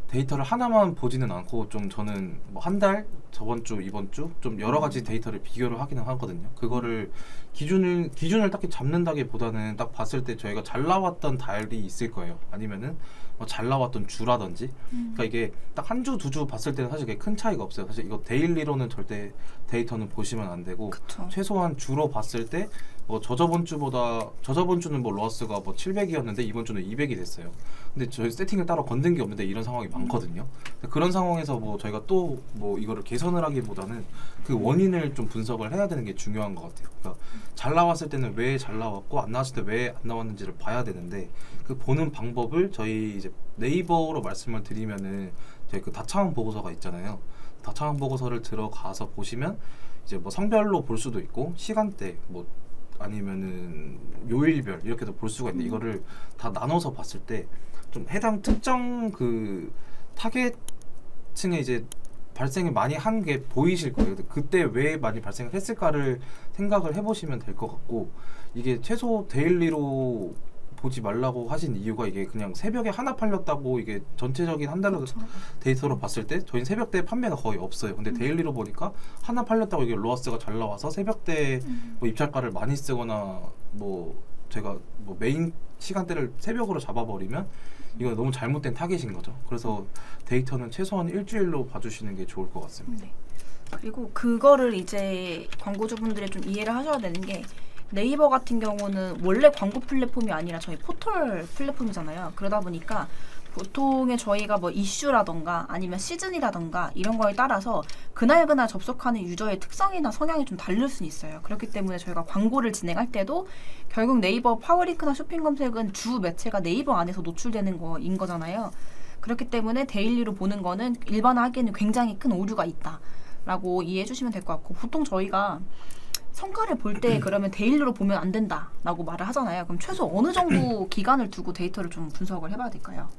데이터를 하나만 보지는 않고 좀 저는 뭐 한 달, 저번 주, 이번 주 좀 여러 가지 데이터를 비교를 하기는 하거든요. 그거를 기준을 딱히 잡는다기보다는 딱 봤을 때 저희가 잘 나왔던 달이 있을 거예요. 아니면은 뭐 잘 나왔던 주라든지. 그러니까 이게 딱 한 주, 두 주 봤을 때는 사실 그게 큰 차이가 없어요. 사실 이거 데일리로는 절대 데이터는 보시면 안 되고, 그쵸. 최소한 주로 봤을 때 뭐 저번 주는 뭐 로아스가 뭐 700이었는데 이번 주는 200이 됐어요. 근데 저희 세팅을 따로 건든 게 없는데 이런 상황이 많거든요. 그런 상황에서 뭐 저희가 또 뭐 이거를 개선을 하기보다는 그 원인을 좀 분석을 해야 되는 게 중요한 것 같아요. 그러니까 잘 나왔을 때는 왜 잘 나왔고 안 나왔을 때 왜 안 나왔는지를 봐야 되는데, 그 보는 방법을 저희 이제 네이버로 말씀을 드리면은 저희 그 다차원 보고서가 있잖아요. 다차원 보고서를 들어가서 보시면 이제 뭐 성별로 볼 수도 있고 시간대 뭐 아니면은 요일별 이렇게도 볼 수가 있는데, 이거를 다 나눠서 봤을 때 좀 해당 특정 그 타겟층에 이제 발생이 많이 한 게 보이실 거예요. 그때 왜 많이 발생을 했을까를 생각을 해보시면 될 것 같고, 이게 최소 데일리로 보지 말라고 하신 이유가 이게 그냥 새벽에 하나 팔렸다고 이게 전체적인 한 달로 그쵸. 데이터로 봤을 때 저희는 새벽대 판매가 거의 없어요. 근데 데일리로 보니까 하나 팔렸다고 이게 로아스가 잘 나와서 새벽대 뭐 입찰가를 많이 쓰거나 뭐 제가 뭐 메인 시간대를 새벽으로 잡아버리면 이거 너무 잘못된 타겟인 거죠. 그래서 데이터는 최소한 일주일로 봐주시는 게 좋을 것 같습니다. 네. 그리고 그거를 이제 광고주분들이 좀 이해를 하셔야 되는 게, 네이버 같은 경우는 원래 광고 플랫폼이 아니라 저희 포털 플랫폼이잖아요. 그러다 보니까 보통의 저희가 뭐 이슈라던가 아니면 시즌이라던가 이런 거에 따라서 그날 접속하는 유저의 특성이나 성향이 좀 다를 수는 있어요. 그렇기 때문에 저희가 광고를 진행할 때도 결국 네이버 파워링크나 쇼핑 검색은 주 매체가 네이버 안에서 노출되는 거인 거잖아요. 그렇기 때문에 데일리로 보는 거는 일반화하기에는 굉장히 큰 오류가 있다라고 이해해 주시면 될 것 같고, 보통 저희가 성과를 볼 때 그러면 데일리로 보면 안 된다라고 말을 하잖아요. 그럼 최소 어느 정도 기간을 두고 데이터를 좀 분석을 해봐야 될까요?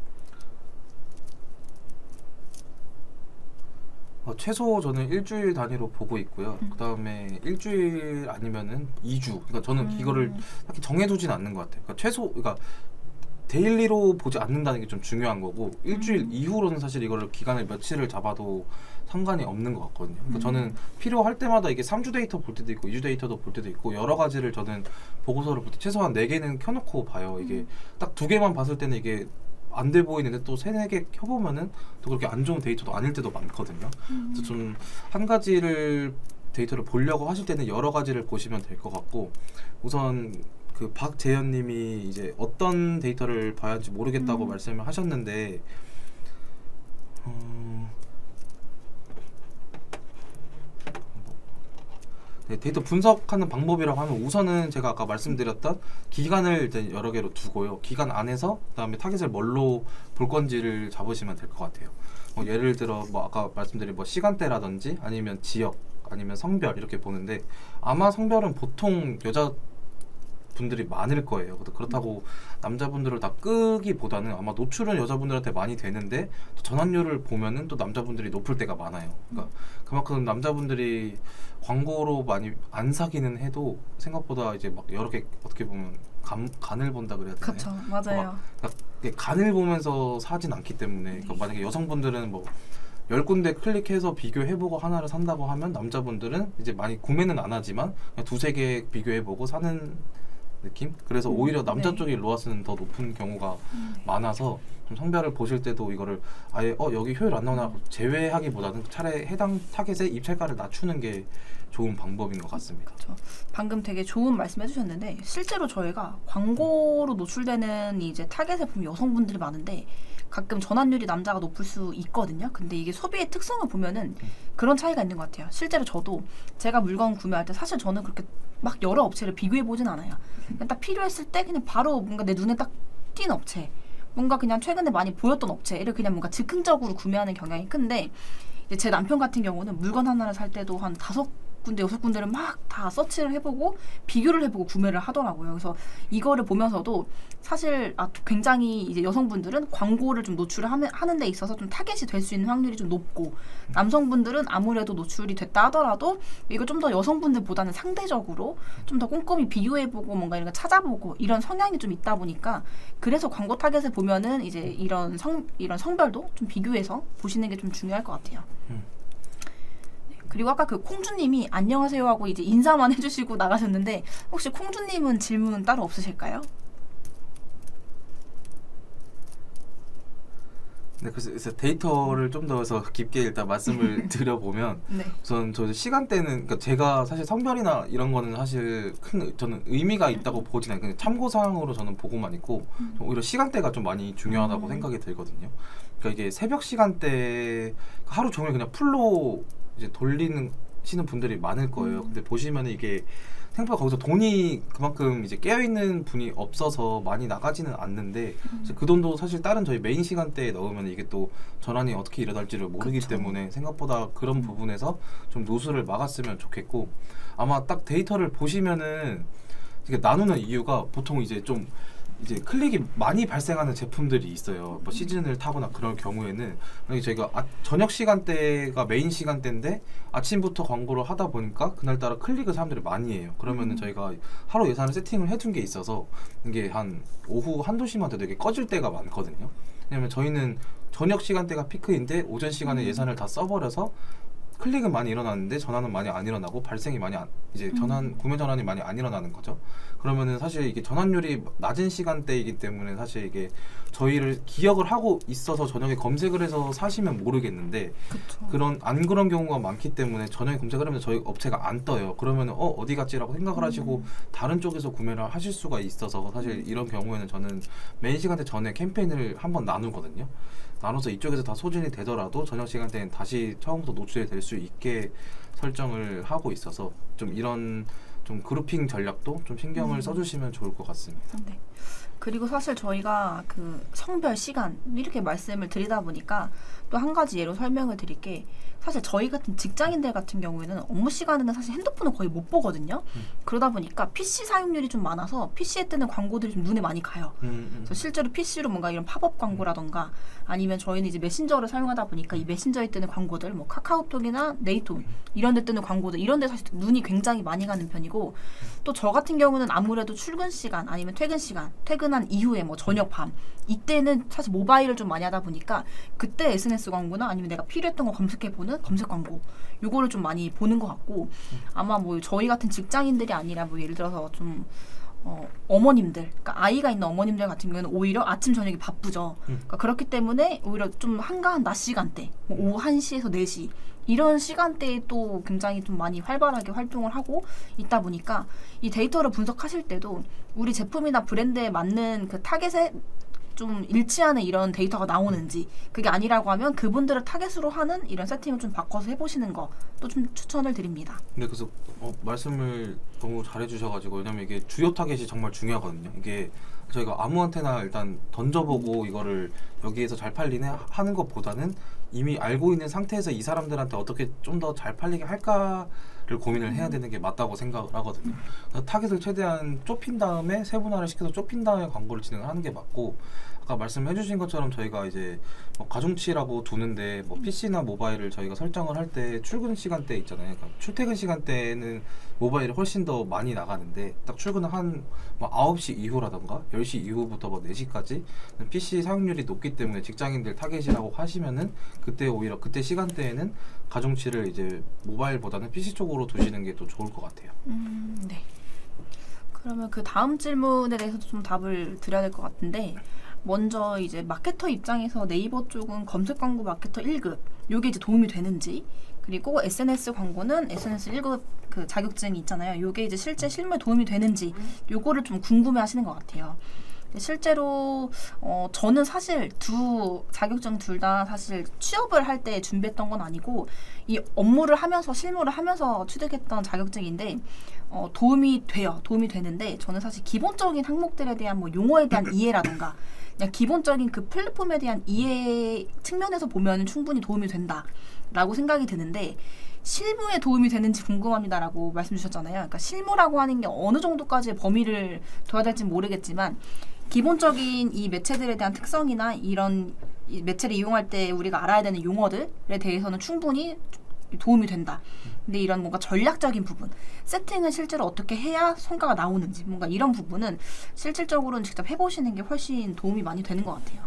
최소 저는 일주일 단위로 보고 있고요. 그 다음에 일주일 아니면은 2주. 그러니까 저는 이거를 딱히 정해두진 않는 것 같아요. 그러니까 그러니까 데일리로 보지 않는다는 게 좀 중요한 거고, 일주일 이후로는 사실 이거를 기간을 며칠을 잡아도 상관이 없는 것 같거든요. 그러니까 저는 필요할 때마다 이게 3주 데이터 볼 때도 있고 2주 데이터도 볼 때도 있고 여러 가지를 저는 보고서를 볼 때 최소한 4개는 켜놓고 봐요. 이게 딱 2개만 봤을 때는 이게 안 돼 보이는데 또 3-4개 켜보면은 또 그렇게 안 좋은 데이터도 아닐 때도 많거든요. 그래서 좀 한 가지를 데이터를 보려고 하실 때는 여러 가지를 보시면 될 것 같고, 우선 그 박재현님이 이제 어떤 데이터를 봐야 할지 모르겠다고 말씀을 하셨는데, 네, 데이터 분석하는 방법이라고 하면 우선은 제가 아까 말씀드렸던 기간을 일단 여러 개로 두고요. 기간 안에서 그다음에 타겟을 뭘로 볼 건지를 잡으시면 될 것 같아요. 예를 들어 뭐 아까 말씀드린 뭐 시간대라든지 아니면 지역 아니면 성별 이렇게 보는데, 아마 성별은 보통 여자 분들이 많을 거예요. 그렇다고 남자분들을 다 끄기보다는 아마 노출은 여자분들한테 많이 되는데 또 전환율을 보면은 또 남자분들이 높을 때가 많아요. 그러니까 그만큼 남자분들이 광고로 많이 안 사기는 해도 생각보다 이제 막 여러 개 어떻게 보면 간을 본다 그래야 되나요? 그렇죠, 맞아요. 그러니까 간을 보면서 사진 않기 때문에, 그러니까 만약에 여성분들은 뭐 10군데 클릭해서 비교해보고 하나를 산다고 하면 남자분들은 이제 많이 구매는 안 하지만 그냥 2-3개 비교해보고 사는 느낌? 그래서 오히려 남자 네. 쪽이 로아스는 더 높은 경우가 많아서 좀 성별을 보실 때도 이거를 아예 여기 효율 안 나오나 제외하기보다는 차라리 해당 타겟의 입찰가를 낮추는 게 좋은 방법인 것 같습니다. 그렇죠. 방금 되게 좋은 말씀 해주셨는데, 실제로 저희가 광고로 노출되는 이제 타겟을 보면 여성분들이 많은데 가끔 전환율이 남자가 높을 수 있거든요. 근데 이게 소비의 특성을 보면은 그런 차이가 있는 것 같아요. 실제로 저도 제가 물건 구매할 때 사실 저는 그렇게 막 여러 업체를 비교해 보진 않아요. 그냥 딱 필요했을 때 그냥 바로 뭔가 내 눈에 딱 띈 업체, 뭔가 그냥 최근에 많이 보였던 업체를 그냥 뭔가 즉흥적으로 구매하는 경향이 큰데, 이제 제 남편 같은 경우는 물건 하나를 살 때도 한 5군데 6군데를 막 다 서치를 해보고 비교를 해보고 구매를 하더라고요. 그래서 이거를 보면서도 사실 굉장히 이제 여성분들은 광고를 좀 노출을 하는 데 있어서 좀 타겟이 될 수 있는 확률이 좀 높고, 남성분들은 아무래도 노출이 됐다 하더라도 이거 좀 더 여성분들보다는 상대적으로 좀 더 꼼꼼히 비교해보고 뭔가 이런 거 찾아보고 이런 성향이 좀 있다 보니까, 그래서 광고 타겟을 보면은 이제 이런 성별도 좀 비교해서 보시는 게 좀 중요할 것 같아요. 그리고 아까 그 콩주님이 안녕하세요 하고 이제 인사만 해주시고 나가셨는데, 혹시 콩주님은 질문 따로 없으실까요? 네, 그래서 데이터를 좀 더 깊게 일단 말씀을 드려보면, 네. 우선 저 시간대는, 그러니까 제가 사실 성별이나 이런 거는 사실 저는 의미가 있다고 보진 않아요. 그냥 참고 사항으로 저는 보고만 있고, 오히려 시간대가 좀 많이 중요하다고 생각이 들거든요. 그러니까 이게 새벽 시간대 하루 종일 그냥 풀로 이제 돌리시는 분들이 많을 거예요. 근데 보시면 이게 생각보다 거기서 돈이 그만큼 이제 깨어있는 분이 없어서 많이 나가지는 않는데, 그 돈도 사실 다른 저희 메인 시간대에 넣으면 이게 또 전환이 어떻게 일어날지를 모르기 그쵸. 때문에 생각보다 그런 부분에서 좀 노수를 막았으면 좋겠고, 아마 딱 데이터를 보시면은 이게 나누는 이유가 보통 이제 좀 이제 클릭이 많이 발생하는 제품들이 있어요. 뭐 시즌을 타거나 그럴 경우에는, 만약에 저희가 저녁 시간대가 메인 시간대인데 아침부터 광고를 하다 보니까 그날따라 클릭을 사람들이 많이 해요. 그러면은 저희가 하루 예산을 세팅을 해둔 게 있어서 이게 한 오후 한두 시만 돼도 이게 꺼질 때가 많거든요. 왜냐면 저희는 저녁 시간대가 피크인데 오전 시간에 예산을 다 써버려서 클릭은 많이 일어나는데 전환은 많이 안 일어나고 발생이 많이 이제 구매 전환이 많이 안 일어나는 거죠. 그러면은 사실 이게 전환율이 낮은 시간대이기 때문에 사실 이게 저희를 기억을 하고 있어서 저녁에 검색을 해서 사시면 모르겠는데, 그쵸. 그런 경우가 많기 때문에 저녁에 검색을 하면 저희 업체가 안 떠요. 그러면은 어디 갔지라고 생각을 하시고 다른 쪽에서 구매를 하실 수가 있어서, 사실 이런 경우에는 저는 메인 시간대 전에 캠페인을 한번 나누거든요. 나눠서 이쪽에서 다 소진이 되더라도 저녁 시간대엔 다시 처음부터 노출이 될 수 있게 설정을 하고 있어서, 좀 이런 좀 그룹핑 전략도 좀 신경을 써주시면 좋을 것 같습니다. 네. 그리고 사실 저희가 그 성별 시간 이렇게 말씀을 드리다 보니까 또 한 가지 예로 설명을 드릴 게, 사실 저희 같은 직장인들 같은 경우에는 업무 시간에는 사실 핸드폰을 거의 못 보거든요. 그러다 보니까 PC 사용률이 좀 많아서 PC에 뜨는 광고들이 좀 눈에 많이 가요. 그래서 실제로 PC로 뭔가 이런 팝업 광고라던가, 아니면 저희는 이제 메신저를 사용하다 보니까 이 메신저에 뜨는 광고들, 뭐 카카오톡이나 네이톤 이런 데 뜨는 광고들, 이런 데 사실 눈이 굉장히 많이 가는 편이고, 또 저 같은 경우는 아무래도 출근 시간 아니면 퇴근 시간, 퇴근한 이후에 뭐 저녁 밤, 이때는 사실 모바일을 좀 많이 하다 보니까 그때 SNS 광고나 아니면 내가 필요했던 거 검색해보는 검색 광고, 요거를 좀 많이 보는 것 같고, 아마 뭐 저희 같은 직장인들이 아니라 뭐 예를 들어서 좀 어머님들, 그러니까 아이가 있는 어머님들 같은 경우는 오히려 아침 저녁이 바쁘죠. 그러니까 그렇기 때문에 오히려 좀 한가한 낮 시간대, 뭐 오후 1시에서 4시 이런 시간대에 또 굉장히 좀 많이 활발하게 활동을 하고 있다 보니까, 이 데이터를 분석하실 때도 우리 제품이나 브랜드에 맞는 그 타겟에 좀 일치하는 이런 데이터가 나오는지, 그게 아니라고 하면 그분들을 타겟으로 하는 이런 세팅을 좀 바꿔서 해보시는 것도 좀 추천을 드립니다. 네, 그래서 말씀을 너무 잘해주셔가지고, 왜냐면 이게 주요 타겟이 정말 중요하거든요. 이게 저희가 아무한테나 일단 던져보고 이거를 여기에서 잘 팔리네 하는 것보다는 이미 알고 있는 상태에서 이 사람들한테 어떻게 좀 더 잘 팔리게 할까를 고민을 해야 되는 게 맞다고 생각을 하거든요. 그래서 타겟을 최대한 좁힌 다음에 세분화를 시켜서 좁힌 다음에 광고를 진행을 하는 게 맞고, 아까 말씀해주신 것처럼 저희가 이제 뭐 가중치라고 두는데, 뭐 PC나 모바일을 저희가 설정을 할 때 출근 시간대 있잖아요. 그러니까 출퇴근 시간대에는 모바일이 훨씬 더 많이 나가는데, 딱 출근을 한 뭐 9시 이후라던가 10시 이후부터 뭐 4시까지 PC 사용률이 높기 때문에 직장인들 타겟이라고 하시면은, 그때 오히려 그때 시간대에는 가중치를 이제 모바일보다는 PC 쪽으로 두시는 게 더 좋을 것 같아요. 네. 그러면 그 다음 질문에 대해서도 좀 답을 드려야 될 것 같은데, 먼저 이제 마케터 입장에서 네이버 쪽은 검색 광고 마케터 1급, 요게 이제 도움이 되는지, 그리고 SNS 광고는 SNS 1급 그 자격증이 있잖아요. 요게 이제 실제 실무에 도움이 되는지, 요거를 좀 궁금해 하시는 것 같아요. 실제로 저는 사실 두 자격증 둘 다 사실 취업을 할 때 준비했던 건 아니고, 이 업무를 하면서 실무를 하면서 취득했던 자격증인데, 도움이 돼요. 도움이 되는데, 저는 사실 기본적인 항목들에 대한 뭐 용어에 대한 이해라던가, 그냥 기본적인 그 플랫폼에 대한 이해 측면에서 보면 충분히 도움이 된다라고 생각이 드는데 실무에 도움이 되는지 궁금합니다라고 말씀 주셨잖아요. 그러니까 실무라고 하는 게 어느 정도까지의 범위를 둬야 될지 모르겠지만 기본적인 이 매체들에 대한 특성이나 이런 이 매체를 이용할 때 우리가 알아야 되는 용어들에 대해서는 충분히 도움이 된다. 근데 이런 뭔가 전략적인 부분, 세팅을 실제로 어떻게 해야 성과가 나오는지 뭔가 이런 부분은 실질적으로는 직접 해보시는 게 훨씬 도움이 많이 되는 것 같아요.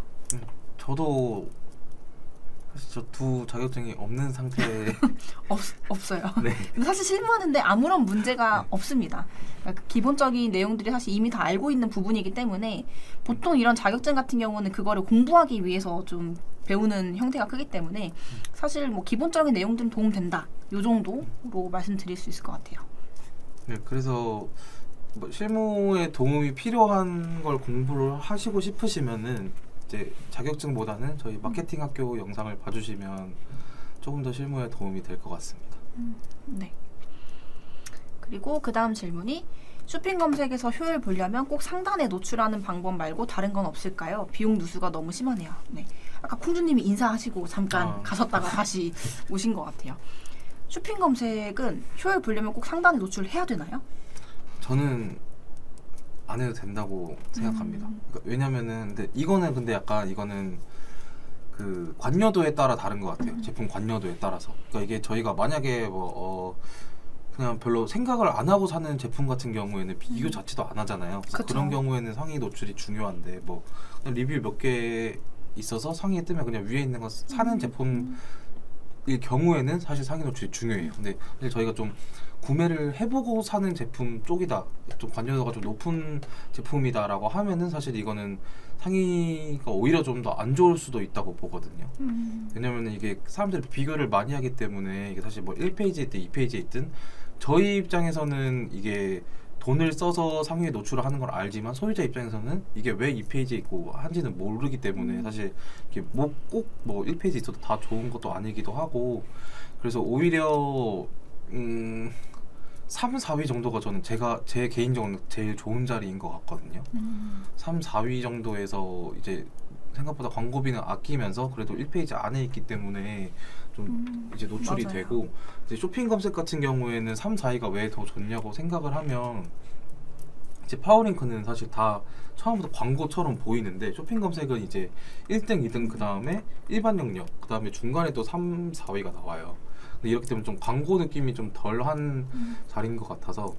저도 사실 저 두 자격증이 없는 상태에 없어요. 네. 근데 사실 실무하는데 아무런 문제가 없습니다. 그러니까 그 기본적인 내용들이 사실 이미 다 알고 있는 부분이기 때문에 보통 이런 자격증 같은 경우는 그거를 공부하기 위해서 좀 배우는 형태가 크기 때문에 사실 뭐 기본적인 내용들은 도움된다. 요 정도로 말씀드릴 수 있을 것 같아요. 네, 그래서 뭐 실무에 도움이 필요한 걸 공부를 하시고 싶으시면은 이제 자격증보다는 저희 마케팅 학교 영상을 봐주시면 조금 더 실무에 도움이 될 것 같습니다. 네. 그리고 그 다음 질문이 쇼핑 검색에서 효율 보려면 꼭 상단에 노출하는 방법 말고 다른 건 없을까요? 비용 누수가 너무 심하네요. 네. 아까 콩주님이 인사하시고 잠깐 가셨다가 다시 오신 것 같아요. 쇼핑 검색은 효율 보려면 꼭 상단에 노출해야 되나요? 저는 안 해도 된다고 생각합니다. 그러니까 왜냐면은 근데 이거는 약간 이거는 그 관여도에 따라 다른 것 같아요. 제품 관여도에 따라서. 그러니까 이게 저희가 만약에 그냥 별로 생각을 안 하고 사는 제품 같은 경우에는 비교 자체도 안 하잖아요. 그런 경우에는 상위 노출이 중요한데 뭐 그냥 리뷰 몇 개 있어서 상위에 뜨면 그냥 위에 있는 거 사는 제품일 경우에는 사실 상위 노출이 중요해요. 근데 사실 저희가 좀 구매를 해보고 사는 제품 쪽이다, 좀 관여도가 좀 높은 제품이다라고 하면은 사실 이거는 상위가 오히려 좀 더 안 좋을 수도 있다고 보거든요. 왜냐면은 이게 사람들이 비교를 많이 하기 때문에 이게 사실 뭐 1페이지에 있든 2페이지에 있든 저희 입장에서는 이게 돈을 써서 상위에 노출을 하는 걸 알지만 소유자 입장에서는 이게 왜 2페이지에 있고 한지는 모르기 때문에 사실 이게 뭐 꼭 뭐 1페이지 있어도 다 좋은 것도 아니기도 하고, 그래서 오히려 3, 4위 정도가 저는 제 개인적으로 제일 좋은 자리인 것 같거든요. 3, 4위 정도에서 이제 생각보다 광고비는 아끼면서 그래도 1페이지 안에 있기 때문에 좀 이제 노출이 맞아요. 되고, 이제 쇼핑 검색 같은 경우에는 3, 4위가 왜 더 좋냐고 생각을 하면 이제 파워링크는 사실 다 처음부터 광고처럼 보이는데 쇼핑 검색은 이제 1등, 2등 그 다음에 일반 영역, 그 다음에 중간에 또 3, 4위가 나와요. 근데 이렇기 때문에 좀 광고 느낌이 좀 덜한 자리인 것 같아서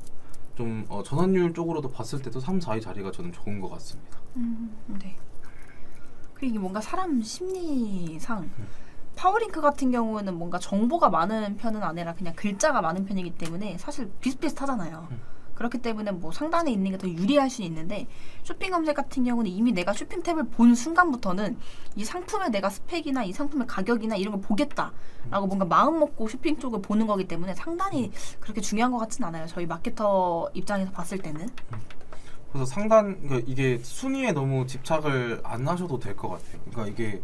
좀 전환율 쪽으로도 봤을 때도 3, 4위 자리가 저는 좋은 것 같습니다. 네. 그리고 이게 뭔가 사람 심리상 파워링크 같은 경우에는 뭔가 정보가 많은 편은 아니라 그냥 글자가 많은 편이기 때문에 사실 비슷비슷하잖아요. 그렇기 때문에 뭐 상단에 있는 게 더 유리할 수 있는데 쇼핑 검색 같은 경우는 이미 내가 쇼핑 탭을 본 순간부터는 이 상품의 내가 스펙이나 이 상품의 가격이나 이런 걸 보겠다라고 뭔가 마음 먹고 쇼핑 쪽을 보는 거기 때문에 상단이 그렇게 중요한 것 같진 않아요. 저희 마케터 입장에서 봤을 때는. 그래서 그러니까 이게 순위에 너무 집착을 안 하셔도 될 것 같아요. 그러니까 이게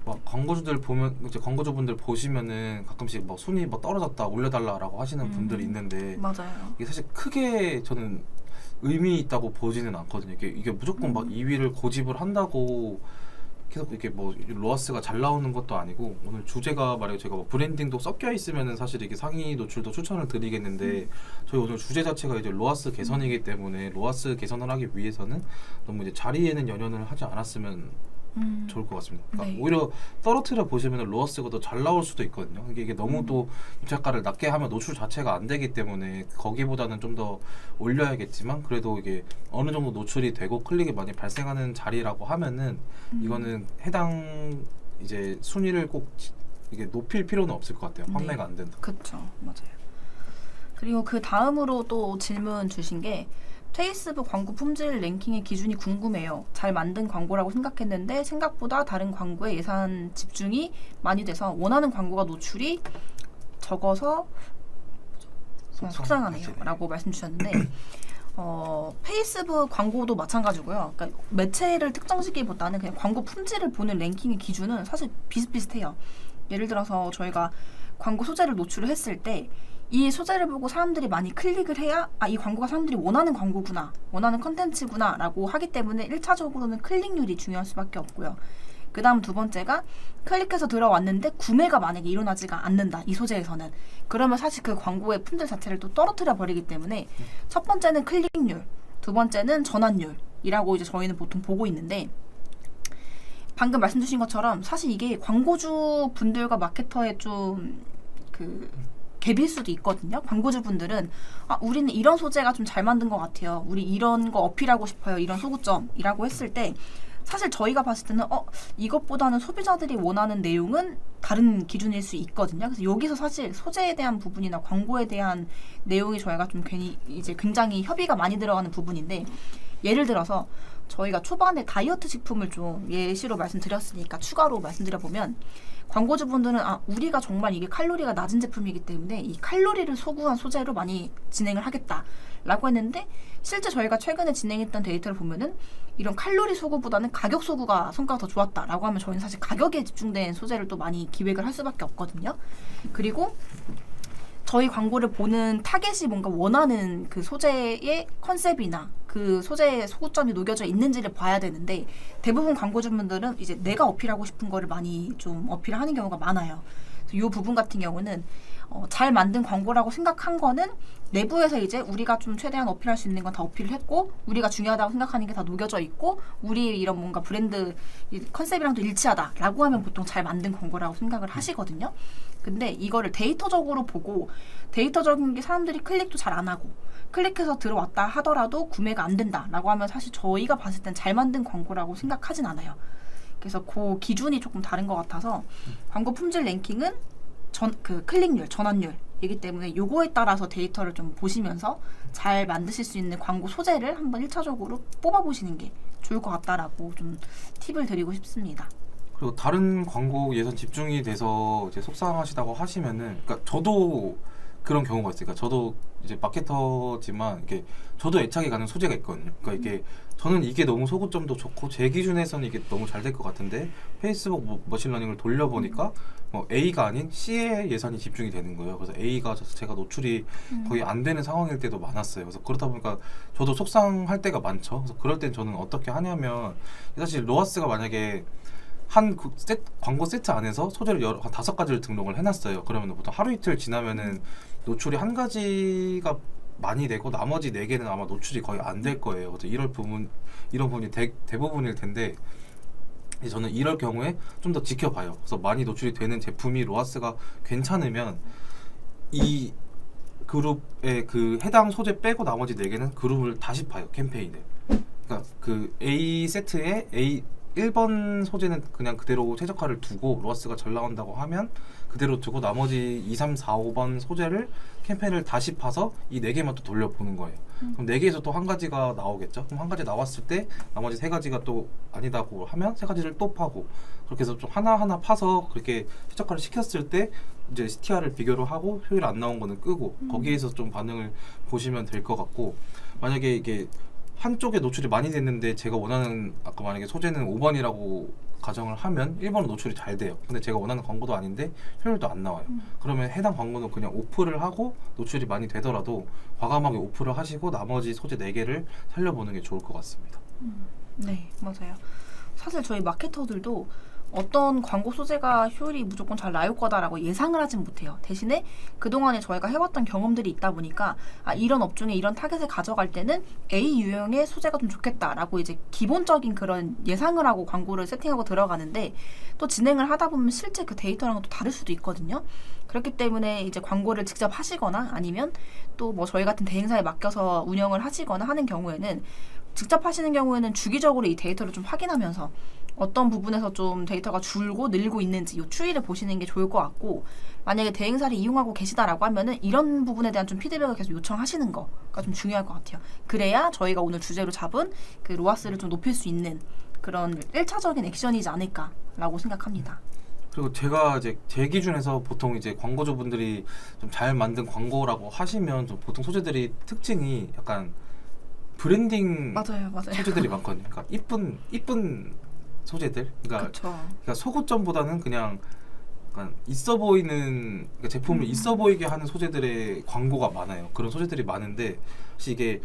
막 광고주들 보면 이제 광고주분들 보시면은 가끔씩 뭐 순위 뭐 떨어졌다 올려달라라고 하시는 분들이 있는데 맞아요. 이게 사실 크게 저는 의미 있다고 보지는 않거든요. 이게 무조건 막 2위를 고집을 한다고 계속 이렇게 뭐 로아스가 잘 나오는 것도 아니고, 오늘 주제가 만약에 제가 뭐 브랜딩도 섞여 있으면은 사실 이게 상위 노출도 추천을 드리겠는데 저희 오늘 주제 자체가 이제 로아스 개선이기 때문에 로아스 개선을 하기 위해서는 너무 이제 자리에는 연연을 하지 않았으면 좋을 것 같습니다. 그러니까 네. 오히려 떨어뜨려 보시면 로아스가 더 잘 나올 수도 있거든요. 이게 너무 또 입찰가를 낮게 하면 노출 자체가 안 되기 때문에 거기보다는 좀 더 올려야겠지만, 그래도 이게 어느 정도 노출이 되고 클릭이 많이 발생하는 자리라고 하면은 이거는 해당 이제 순위를 꼭 이게 높일 필요는 없을 것 같아요. 판매가 안 된다. 그렇죠, 맞아요. 그리고 그 다음으로 또 질문 주신 게 페이스북 광고 품질 랭킹의 기준이 궁금해요. 잘 만든 광고라고 생각했는데 생각보다 다른 광고에 예산 집중이 많이 돼서 원하는 광고가 노출이 적어서 속상하네요 라고 말씀 주셨는데 페이스북 광고도 마찬가지고요. 그러니까 매체를 특정시키기보다는 그냥 광고 품질을 보는 랭킹의 기준은 사실 비슷비슷해요. 예를 들어서 저희가 광고 소재를 노출을 했을 때 이 소재를 보고 사람들이 많이 클릭을 해야 이 광고가 사람들이 원하는 광고구나, 원하는 컨텐츠구나 라고 하기 때문에 1차적으로는 클릭률이 중요할 수밖에 없고요. 그 다음 두 번째가 클릭해서 들어왔는데 구매가 만약에 일어나지가 않는다, 이 소재에서는. 그러면 사실 그 광고의 품질 자체를 또 떨어뜨려 버리기 때문에 첫 번째는 클릭률, 두 번째는 전환율이라고 이제 저희는 보통 보고 있는데, 방금 말씀 주신 것처럼 사실 이게 광고주 분들과 마케터의 좀 갭일 수도 있거든요. 광고주 분들은 우리는 이런 소재가 좀 잘 만든 것 같아요, 우리 이런 거 어필하고 싶어요, 이런 소구점이라고 했을 때 사실 저희가 봤을 때는 이것보다는 소비자들이 원하는 내용은 다른 기준일 수 있거든요. 그래서 여기서 사실 소재에 대한 부분이나 광고에 대한 내용이 저희가 좀 굉장히 협의가 많이 들어가는 부분인데, 예를 들어서 저희가 초반에 다이어트 식품을 좀 예시로 말씀드렸으니까 추가로 말씀드려보면, 광고주분들은 우리가 정말 이게 칼로리가 낮은 제품이기 때문에 이 칼로리를 소구한 소재로 많이 진행을 하겠다라고 했는데, 실제 저희가 최근에 진행했던 데이터를 보면은 이런 칼로리 소구보다는 가격 소구가 성과가 더 좋았다라고 하면 저희는 사실 가격에 집중된 소재를 또 많이 기획을 할 수밖에 없거든요. 그리고 저희 광고를 보는 타겟이 뭔가 원하는 그 소재의 컨셉이나 그 소재의 소구점이 녹여져 있는지를 봐야 되는데, 대부분 광고주분들은 이제 내가 어필하고 싶은 거를 많이 좀 어필하는 경우가 많아요. 그래서 이 부분 같은 경우는 잘 만든 광고라고 생각한 거는 내부에서 이제 우리가 좀 최대한 어필할 수 있는 건 다 어필을 했고, 우리가 중요하다고 생각하는 게 다 녹여져 있고, 우리 이런 뭔가 브랜드 컨셉이랑도 일치하다라고 하면 보통 잘 만든 광고라고 생각을 하시거든요. 근데 이거를 데이터적으로 보고, 데이터적인 게 사람들이 클릭도 잘 안 하고 클릭해서 들어왔다 하더라도 구매가 안 된다라고 하면 사실 저희가 봤을 땐 잘 만든 광고라고 생각하진 않아요. 그래서 그 기준이 조금 다른 것 같아서 광고 품질 랭킹은 클릭률, 전환율이기 때문에 요거에 따라서 데이터를 좀 보시면서 잘 만드실 수 있는 광고 소재를 한번 1차적으로 뽑아보시는 게 좋을 것 같다라고 좀 팁을 드리고 싶습니다. 그리고 다른 광고 예산 집중이 돼서 이제 속상하시다고 하시면은, 그러니까 저도 그런 경우가 있어요. 그러니까 저도 이제 마케터지만 이게 저도 애착이 가는 소재가 있거든요. 그러니까 이게 저는 이게 너무 소구점도 좋고 제 기준에서는 이게 너무 잘 될 것 같은데 페이스북 머신러닝을 돌려보니까 뭐 A가 아닌 C에 예산이 집중이 되는 거예요. 그래서 A가 제가 노출이 거의 안 되는 상황일 때도 많았어요. 그래서 그렇다 보니까 저도 속상할 때가 많죠. 그래서 그럴 땐 저는 어떻게 하냐면, 사실 로아스가 만약에 광고 세트 안에서 소재를 한 5가지를 등록을 해놨어요. 그러면 보통 하루 이틀 지나면은 노출이 한 가지가 많이 되고 나머지 4개는 아마 노출이 거의 안 될 거예요. 그래서 이런 부분이 대부분일 텐데, 저는 이럴 경우에 좀 더 지켜봐요. 그래서 많이 노출이 되는 제품이 로아스가 괜찮으면 이 그룹의 그 해당 소재 빼고 나머지 4개는 그룹을 다시 파요, 캠페인을. 그러니까 그 A 세트에 1번 소재는 그냥 그대로 최적화를 두고 로아스가 잘 나온다고 하면 그대로 두고 나머지 2, 3, 4, 5번 소재를 캠페인을 다시 파서 이 4개만 또 돌려보는 거예요. 그럼 4개에서 또 한 가지가 나오겠죠. 그럼 한 가지 나왔을 때 나머지 3가지가 또 아니다고 하면 3가지를 또 파고, 그렇게 해서 좀 하나하나 파서 그렇게 최적화를 시켰을 때 이제 CTR을 비교를 하고 효율 안 나온 거는 끄고 거기에서 좀 반응을 보시면 될 것 같고, 만약에 이게 한쪽에 노출이 많이 됐는데 제가 원하는 아까 만약에 소재는 5번이라고 가정을 하면 1번은 노출이 잘 돼요. 근데 제가 원하는 광고도 아닌데 효율도 안 나와요. 그러면 해당 광고는 그냥 오프를 하고 노출이 많이 되더라도 과감하게 오프를 하시고 나머지 소재 4개를 살려보는 게 좋을 것 같습니다. 네, 맞아요. 사실 저희 마케터들도 어떤 광고 소재가 효율이 무조건 잘 나올 거다라고 예상을 하진 못해요. 대신에 그동안에 저희가 해왔던 경험들이 있다 보니까 이런 업종에 이런 타겟을 가져갈 때는 A 유형의 소재가 좀 좋겠다라고 이제 기본적인 그런 예상을 하고 광고를 세팅하고 들어가는데, 또 진행을 하다 보면 실제 그 데이터랑은 또 다를 수도 있거든요. 그렇기 때문에 이제 광고를 직접 하시거나 아니면 또 뭐 저희 같은 대행사에 맡겨서 운영을 하시거나 하는 경우에는, 직접 하시는 경우에는 주기적으로 이 데이터를 좀 확인하면서 어떤 부분에서 좀 데이터가 줄고 늘고 있는지 이 추이를 보시는 게 좋을 것 같고, 만약에 대행사를 이용하고 계시다라고 하면은 이런 부분에 대한 좀 피드백을 계속 요청하시는 거가 좀 중요할 것 같아요. 그래야 저희가 오늘 주제로 잡은 그 로아스를 좀 높일 수 있는 그런 1차적인 액션이지 않을까라고 생각합니다. 그리고 제가 이제 제 기준에서 보통 이제 광고주분들이 좀 잘 만든 광고라고 하시면 좀 보통 소재들이 특징이 약간 브랜딩 맞아요. 소재들이 많거든요. 그러니까 이쁜 소재들. 그러니까 소구점보다는 그냥 약간 있어 보이는 그러니까 제품을 있어 보이게 하는 소재들의 광고가 많아요. 그런 소재들이 많은데 혹시 이게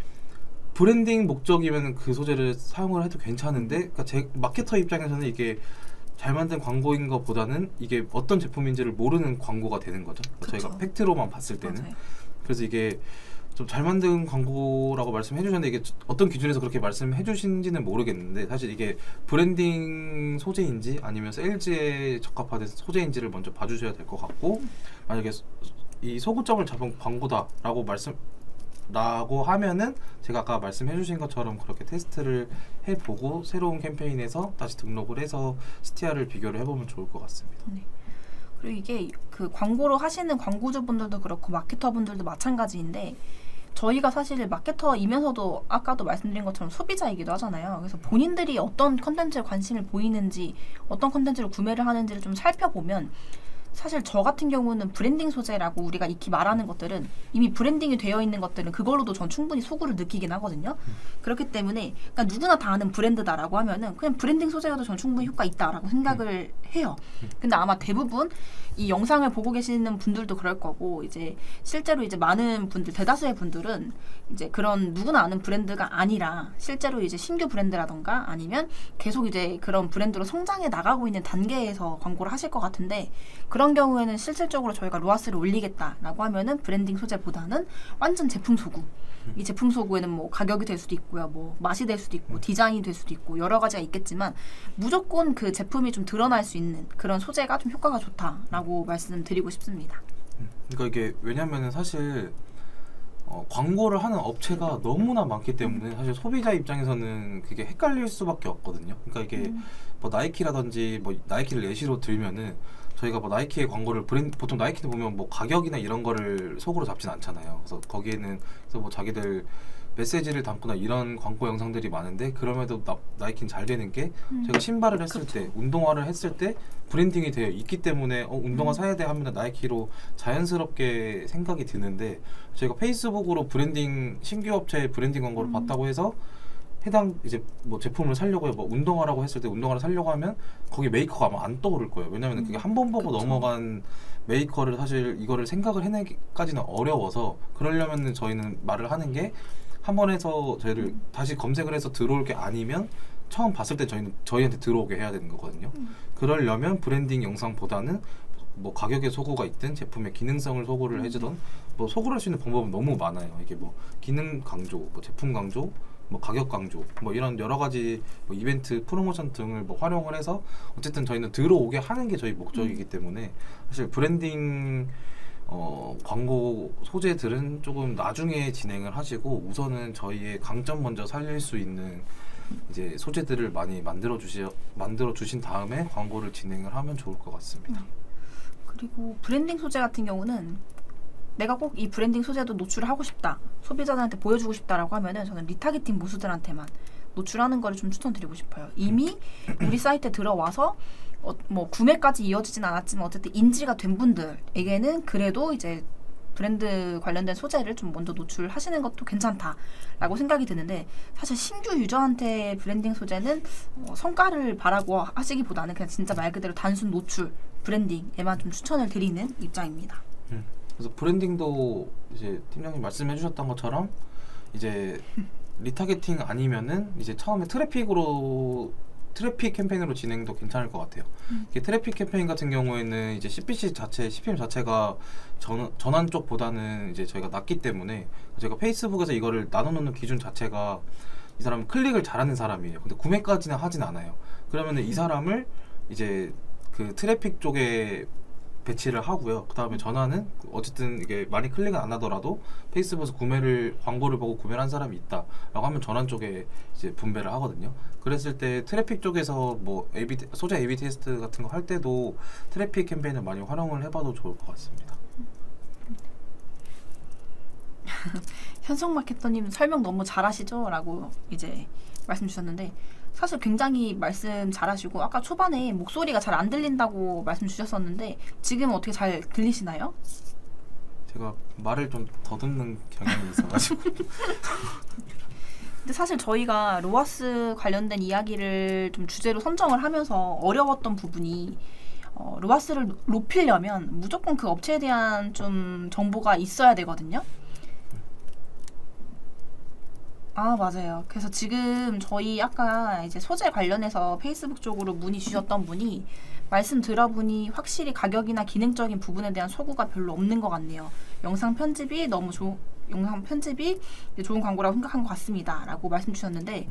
브랜딩 목적이면 그 소재를 사용을 해도 괜찮은데 그러니까 제 마케터 입장에서는 이게 잘 만든 광고인 것보다는 이게 어떤 제품인지를 모르는 광고가 되는 거죠. 그쵸. 저희가 팩트로만 봤을 때는. 맞아요. 그래서 이게 좀 잘 만든 광고라고 말씀해 주셨는데 이게 어떤 기준에서 그렇게 말씀해 주신지는 모르겠는데 사실 이게 브랜딩 소재인지 아니면 세일즈에 적합한 소재인지를 먼저 봐주셔야 될 것 같고 만약에 이 소구점을 잡은 광고다라고 라고 하면은 제가 아까 말씀해 주신 것처럼 그렇게 테스트를 해보고 새로운 캠페인에서 다시 등록을 해서 스티아를 비교를 해보면 좋을 것 같습니다. 네. 그리고 이게 그 광고를 하시는 광고주분들도 그렇고 마케터분들도 마찬가지인데 저희가 사실 마케터이면서도 아까도 말씀드린 것처럼 소비자이기도 하잖아요. 그래서 본인들이 어떤 컨텐츠에 관심을 보이는지 어떤 컨텐츠를 구매를 하는지를 좀 살펴보면 사실 저 같은 경우는 브랜딩 소재라고 우리가 익히 말하는 것들은 이미 브랜딩이 되어 있는 것들은 그걸로도 전 충분히 소구를 느끼긴 하거든요. 그렇기 때문에 그러니까 누구나 다 아는 브랜드다라고 하면은 그냥 브랜딩 소재여도 전 충분히 효과 있다라고 생각을 해요. 근데 아마 대부분 이 영상을 보고 계시는 분들도 그럴 거고 이제 실제로 이제 많은 분들 대다수의 분들은 이제 그런 누구나 아는 브랜드가 아니라 실제로 이제 신규 브랜드라던가 아니면 계속 이제 그런 브랜드로 성장해 나가고 있는 단계에서 광고를 하실 것 같은데 그런 경우에는 실질적으로 저희가 로아스를 올리겠다라고 하면은 브랜딩 소재보다는 완전 제품 소구. 이 제품 소구에는 뭐 가격이 될 수도 있고요, 뭐 맛이 될 수도 있고 디자인이 될 수도 있고 여러 가지가 있겠지만 무조건 그 제품이 좀 드러날 수 있는 그런 소재가 좀 효과가 좋다라고 말씀드리고 싶습니다. 그러니까 이게 왜냐면은 사실 광고를 하는 업체가 너무나 많기 때문에 사실 소비자 입장에서는 그게 헷갈릴 수밖에 없거든요. 그러니까 이게 뭐 나이키라든지 뭐 나이키를 예시로 들면은 저희가 뭐 나이키의 광고를 보통 나이키도 보면 뭐 가격이나 이런 거를 속으로 잡진 않잖아요. 그래서 거기에는 그래서 뭐 자기들 메시지를 담거나 이런 광고 영상들이 많은데 그럼에도 나이키는 잘 되는 게 제가 신발을 했을 때 운동화를 했을 때 브랜딩이 되어 있기 때문에 운동화 사야 돼 하면 나이키로 자연스럽게 생각이 드는데 저희가 페이스북으로 브랜딩 신규 업체의 브랜딩 광고를 봤다고 해서 해당 이제 뭐 제품을 사려고 뭐 운동화라고 했을 때 운동화를 사려고 하면 거기 메이커가 아마 안 떠오를 거예요. 왜냐면 그게 한 번 보고 그쵸. 넘어간 메이커를 사실 이거를 생각을 해내기까지는 어려워서 그러려면 저희는 말을 하는 게 한 번 해서 저희를 다시 검색을 해서 들어올 게 아니면 처음 봤을 때 저희한테 들어오게 해야 되는 거거든요. 그러려면 브랜딩 영상보다는 뭐 가격의 소구가 있든 제품의 기능성을 소구를 해주던 뭐 소구를 할 수 있는 방법은 너무 많아요. 이게 뭐 기능 강조, 뭐 제품 강조, 뭐 가격 강조, 뭐 이런 여러 가지 뭐 이벤트, 프로모션 등을 뭐 활용을 해서 어쨌든 저희는 들어오게 하는 게 저희 목적이기 때문에 사실 브랜딩 광고 소재들은 조금 나중에 진행을 하시고 우선은 저희의 강점 먼저 살릴 수 있는 이제 소재들을 많이 만들어 주신 다음에 광고를 진행을 하면 좋을 것 같습니다. 그리고 브랜딩 소재 같은 경우는 내가 꼭 이 브랜딩 소재도 노출을 하고 싶다, 소비자들한테 보여주고 싶다라고 하면은 저는 리타겟팅 모수들한테만 노출하는 거를 좀 추천드리고 싶어요. 이미 우리 사이트에 들어와서 뭐 구매까지 이어지진 않았지만 어쨌든 인지가 된 분들에게는 그래도 이제 브랜드 관련된 소재를 좀 먼저 노출하시는 것도 괜찮다라고 생각이 드는데 사실 신규 유저한테 브랜딩 소재는 성과를 바라고 하시기보다는 그냥 진짜 말 그대로 단순 노출, 브랜딩에만 좀 추천을 드리는 입장입니다. 그래서 브랜딩도 이제 팀장님 말씀해 주셨던 것처럼 이제 리타겟팅 아니면은 이제 처음에 트래픽 캠페인으로 진행도 괜찮을 것 같아요. 이게 트래픽 캠페인 같은 경우에는 이제 CPM 자체가 전환 쪽보다는 이제 저희가 낮기 때문에 제가 페이스북에서 이거를 나눠놓는 기준 자체가 이 사람은 클릭을 잘하는 사람이에요. 근데 구매까지는 하진 않아요. 그러면은 이 사람을 이제 그 트래픽 쪽에 배치를 하고요. 그 다음에 전화는 어쨌든 이게 많이 클릭은 안 하더라도 페이스북에서 광고를 보고 구매를 한 사람이 있다라고 하면 전환 쪽에 이제 분배를 하거든요. 그랬을 때 트래픽 쪽에서 뭐 소재 A/B 테스트 같은 거 할 때도 트래픽 캠페인을 많이 활용을 해봐도 좋을 것 같습니다. 현성 마케터님 설명 너무 잘하시죠? 라고 이제 말씀 주셨는데 사실 굉장히 말씀 잘하시고 아까 초반에 목소리가 잘 안 들린다고 말씀 주셨었는데 지금 어떻게 잘 들리시나요? 제가 말을 좀 더듬는 경향이 있어가지고 근데 사실 저희가 로아스 관련된 이야기를 좀 주제로 선정을 하면서 어려웠던 부분이 로아스를 높이려면 무조건 그 업체에 대한 좀 정보가 있어야 되거든요. 아, 맞아요. 그래서 지금 저희 아까 이제 소재 관련해서 페이스북 쪽으로 문의 주셨던 분이 말씀 들어보니 확실히 가격이나 기능적인 부분에 대한 소구가 별로 없는 것 같네요. 영상 편집이 좋은 광고라고 생각한 것 같습니다. 라고 말씀 주셨는데,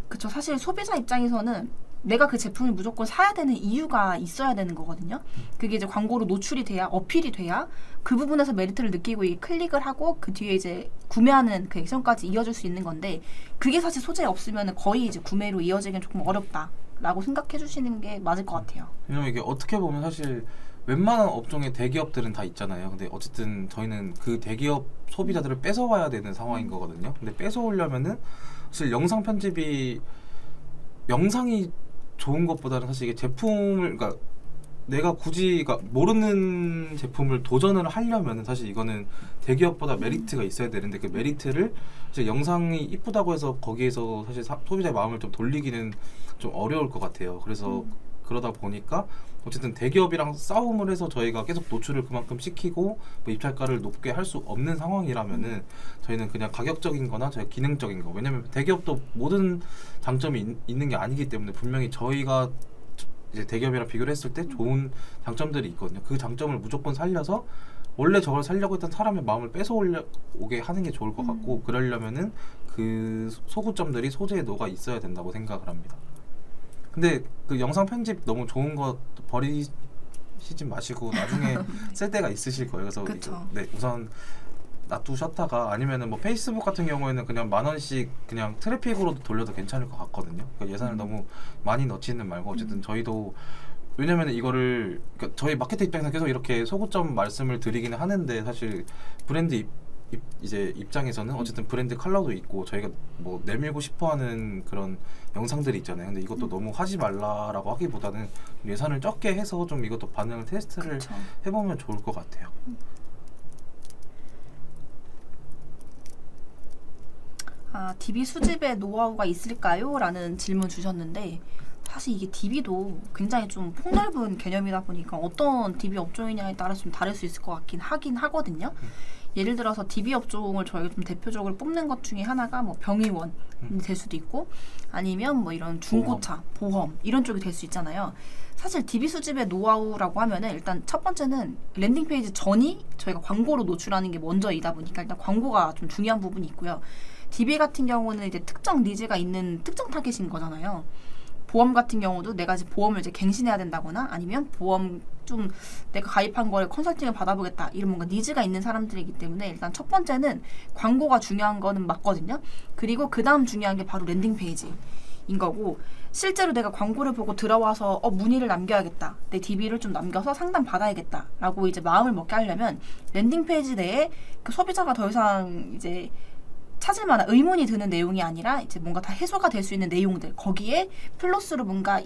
그쵸. 사실 소비자 입장에서는 내가 그 제품을 무조건 사야 되는 이유가 있어야 되는 거거든요. 그게 이제 광고로 노출이 돼야, 어필이 돼야 그 부분에서 메리트를 느끼고 이 클릭을 하고 그 뒤에 이제 구매하는 그 액션까지 이어질 수 있는 건데, 그게 사실 소재에 없으면 거의 이제 구매로 이어지기는 조금 어렵다라고 생각해 주시는 게 맞을 것 같아요. 왜냐면 이게 어떻게 보면 사실 웬만한 업종의 대기업들은 다 있잖아요. 근데 어쨌든 저희는 그 대기업 소비자들을 뺏어와야 되는 상황인 거거든요. 근데 뺏어오려면은 사실 영상 편집이 영상이 좋은 것보다는 사실 이게 제품을, 그러니까 내가 굳이 그러니까 모르는 제품을 도전을 하려면 사실 이거는 대기업보다 메리트가 있어야 되는데, 그 메리트를 이제 영상이 이쁘다고 해서 거기에서 사실 소비자의 마음을 좀 돌리기는 좀 어려울 것 같아요. 그래서 그러다 보니까 어쨌든 대기업이랑 싸움을 해서 저희가 계속 노출을 그만큼 시키고 뭐 입찰가를 높게 할 수 없는 상황이라면은 저희는 그냥 가격적인 거나 저희 기능적인 거, 왜냐면 대기업도 모든 장점이 있는 게 아니기 때문에 분명히 저희가 이제 대기업이랑 비교를 했을 때 좋은 장점들이 있거든요. 그 장점을 무조건 살려서 원래 저걸 살려고 했던 사람의 마음을 뺏어오게 하는 게 좋을 것 같고, 그러려면은 그 소구점들이 소재에 녹아 있어야 된다고 생각을 합니다. 근데 그 영상 편집 너무 좋은 거 버리시지 마시고 나중에 쓸 때가 있으실 거예요. 그래서 그쵸. 네, 우선 놔두셨다가 아니면은 뭐 페이스북 같은 경우에는 그냥 10,000원씩 그냥 트래픽으로도 돌려도 괜찮을 것 같거든요. 그러니까 예산을 너무 많이 넣지는 말고, 어쨌든 저희도 왜냐면 이거를 그러니까 저희 마케팅 입장에서 계속 이렇게 소구점 말씀을 드리기는 하는데, 사실 브랜드 이제 입장에서는 어쨌든 브랜드 컬러도 있고 저희가 뭐 내밀고 싶어하는 그런 영상들이 있잖아요. 근데 이것도 너무 하지 말라라고 하기보다는 예산을 적게 해서 좀 이것도 반응을 테스트를 그쵸. 해보면 좋을 것 같아요. DB 수집에 노하우가 있을까요? 라는 질문 주셨는데, 사실 이게 DB도 굉장히 좀 폭넓은 개념이다 보니까 어떤 DB 업종이냐에 따라서 좀 다를 수 있을 것 하긴 하거든요. 예를 들어서 DB 업종을 저희가 좀 대표적으로 뽑는 것 중에 하나가 뭐 병의원이 될 수도 있고, 아니면 뭐 이런 중고차, 보험 이런 쪽이 될 수 있잖아요. 사실 DB 수집의 노하우라고 하면은 일단 첫 번째는 랜딩 페이지 전이 저희가 광고로 노출하는 게 먼저이다 보니까 일단 광고가 좀 중요한 부분이 있고요. DB 같은 경우는 이제 특정 니즈가 있는 특정 타겟인 거잖아요. 보험 같은 경우도 내가 이제 보험을 이제 갱신해야 된다거나 아니면 보험 좀 내가 가입한 거를 컨설팅을 받아보겠다 이런 뭔가 니즈가 있는 사람들이기 때문에 일단 첫 번째는 광고가 중요한 거는 맞거든요. 그리고 그 다음 중요한 게 바로 랜딩 페이지인 거고, 실제로 내가 광고를 보고 들어와서 문의를 남겨야겠다, 내 DB를 좀 남겨서 상담 받아야겠다 라고 이제 마음을 먹게 하려면 랜딩 페이지 내에 그 소비자가 더 이상 이제 찾을 만한 의문이 드는 내용이 아니라 이제 뭔가 다 해소가 될 수 있는 내용들, 거기에 플러스로 뭔가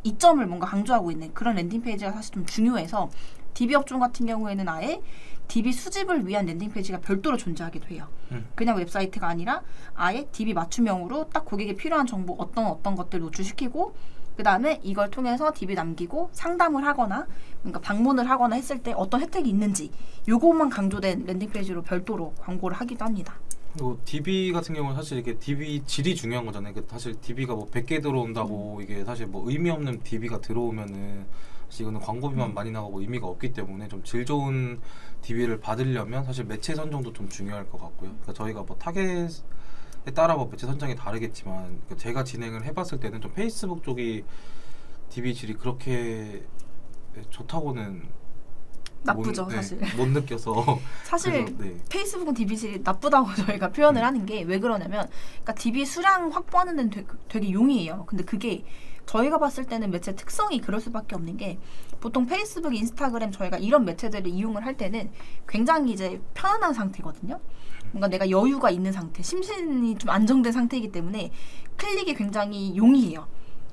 이점을 뭔가 강조하고 있는 그런 랜딩 페이지가 사실 좀 중요해서, DB 업종 같은 경우에는 아예 DB 수집을 위한 랜딩 페이지가 별도로 존재하게 돼요. 그냥 웹사이트가 아니라 아예 DB 맞춤형으로 딱 고객에 필요한 정보 어떤 것들 노출시키고, 그 다음에 이걸 통해서 DB 남기고 상담을 하거나 그러니까 방문을 하거나 했을 때 어떤 혜택이 있는지 요것만 강조된 랜딩 페이지로 별도로 광고를 하기도 합니다. 그리고 DB 같은 경우는 사실 이게 DB 질이 중요한 거잖아요. 사실 DB가 뭐 100개 들어온다고 이게 사실 뭐 의미 없는 DB가 들어오면은 사실 이거는 광고비만 많이 나가고 의미가 없기 때문에 좀 질 좋은 DB를 받으려면 사실 매체 선정도 좀 중요할 것 같고요. 그러니까 저희가 뭐 타겟에 따라 뭐 매체 선정이 다르겠지만, 그러니까 제가 진행을 해봤을 때는 좀 페이스북 쪽이 DB 질이 그렇게 좋다고는 나쁘죠, 사실. 못 느껴서 사실 그래서, 네. 페이스북은 DB질이 나쁘다고 저희가 표현을 하는 게 왜 그러냐면, 그러니까 DB 수량 확보하는 데는 되게 용이해요. 근데 그게 저희가 봤을 때는 매체 특성이 그럴 수밖에 없는 게, 보통 페이스북, 인스타그램 저희가 이런 매체들을 이용을 할 때는 굉장히 이제 편안한 상태거든요. 뭔가 내가 여유가 있는 상태, 심신이 좀 안정된 상태이기 때문에 클릭이 굉장히 용이해요.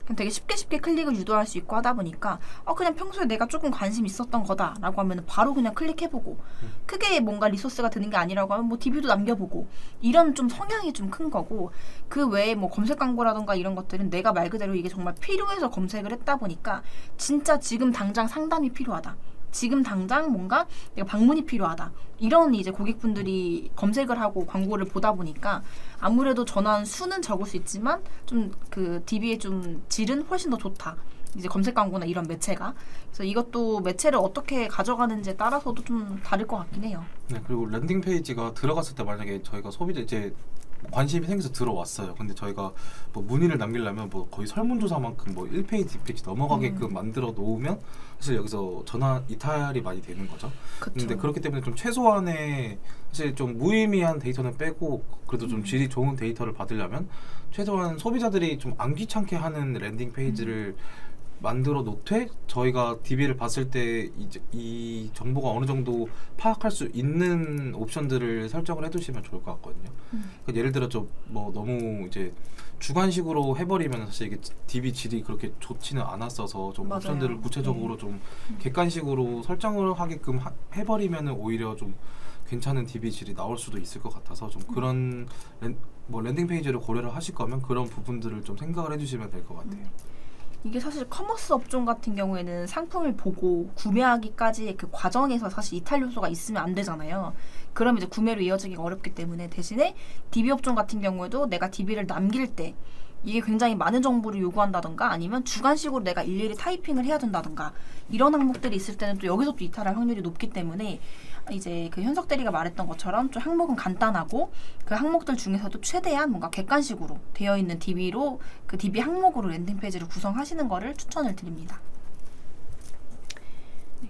그냥 되게 쉽게 클릭을 유도할 수 있고 하다 보니까 그냥 평소에 내가 조금 관심 있었던 거다라고 하면 바로 그냥 클릭해보고 크게 뭔가 리소스가 드는 게 아니라고 하면 뭐 DB도 남겨보고 이런 좀 성향이 좀 큰 거고 그 외에 뭐 검색 광고라던가 이런 것들은 내가 말 그대로 이게 정말 필요해서 검색을 했다 보니까 진짜 지금 당장 상담이 필요하다. 지금 당장 뭔가 내가 방문이 필요하다. 이런 이제 고객분들이 검색을 하고 광고를 보다 보니까 아무래도 전환 수는 적을 수 있지만 좀 그 DB의 좀 질은 훨씬 더 좋다. 이제 검색 광고나 이런 매체가. 그래서 이것도 매체를 어떻게 가져가는지에 따라서도 좀 다를 것 같긴 해요. 네, 그리고 랜딩 페이지가 들어갔을 때 만약에 저희가 소비자 이제 관심이 생겨서 들어왔어요. 근데 저희가 뭐 문의를 남기려면 뭐 거의 설문조사만큼 뭐 1페이지, 2페이지 넘어가게끔 만들어 놓으면 사실 여기서 전화 이탈이 많이 되는 거죠. 그쵸. 근데 그렇기 때문에 좀 최소한의 사실 좀 무의미한 데이터는 빼고 그래도 좀 질이 좋은 데이터를 받으려면 최소한 소비자들이 좀 안 귀찮게 하는 랜딩 페이지를 만들어 놓되 저희가 DB를 봤을 때 이제 이 정보가 어느 정도 파악할 수 있는 옵션들을 설정을 해두시면 좋을 것 같거든요. 그러니까 예를 들어 좀 뭐 너무 이제 주관식으로 해버리면 사실 이게 DB 질이 그렇게 좋지는 않았어서 좀 맞아요. 옵션들을 구체적으로 좀 객관식으로 설정을 하게끔 해버리면은 오히려 좀 괜찮은 DB 질이 나올 수도 있을 것 같아서 좀 그런 뭐 랜딩 페이지를 고려를 하실 거면 그런 부분들을 좀 생각을 해주시면 될 것 같아요. 이게 사실 커머스 업종 같은 경우에는 상품을 보고 구매하기까지의 그 과정에서 사실 이탈 요소가 있으면 안 되잖아요. 그럼 이제 구매로 이어지기가 어렵기 때문에 대신에 DB 업종 같은 경우에도 내가 DB를 남길 때 이게 굉장히 많은 정보를 요구한다던가 아니면 주관식으로 내가 일일이 타이핑을 해야 된다던가 이런 항목들이 있을 때는 또 여기서 또 이탈할 확률이 높기 때문에 이제 그 현석 대리가 말했던 것처럼 좀 항목은 간단하고 그 항목들 중에서도 최대한 뭔가 객관식으로 되어 있는 DB로 그 DB 항목으로 랜딩 페이지를 구성하시는 거를 추천을 드립니다. 네.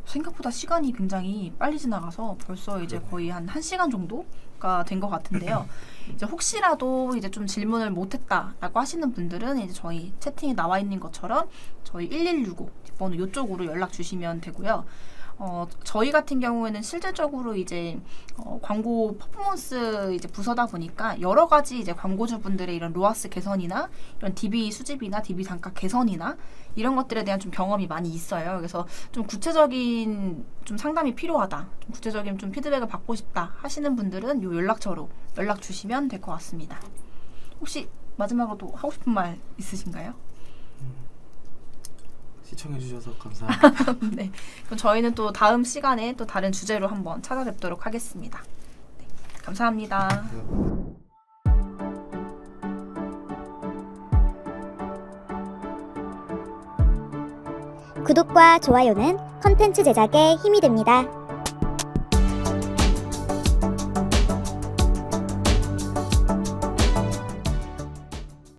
생각보다 시간이 굉장히 빨리 지나가서 벌써 이제 거의 한 1시간 정도가 된 것 같은데요. 이제 혹시라도 이제 좀 질문을 못했다라고 하시는 분들은 이제 저희 채팅에 나와 있는 것처럼 저희 1165 번호 이쪽으로 연락 주시면 되고요. 저희 같은 경우에는 실질적으로 이제 광고 퍼포먼스 이제 부서다 보니까 여러 가지 이제 광고주분들의 이런 로아스 개선이나 이런 DB 수집이나 DB 단가 개선이나 이런 것들에 대한 좀 경험이 많이 있어요. 그래서 좀 구체적인 좀 상담이 필요하다, 좀 구체적인 좀 피드백을 받고 싶다 하시는 분들은 요 연락처로 연락 주시면 될 것 같습니다. 혹시 마지막으로 또 하고 싶은 말 있으신가요? 시청해주셔서 감사합니다. 네, 그럼 저희는 또 다음 시간에 또 다른 주제로 한번 찾아뵙도록 하겠습니다. 네, 감사합니다. 구독과 좋아요는 컨텐츠 제작에 힘이 됩니다.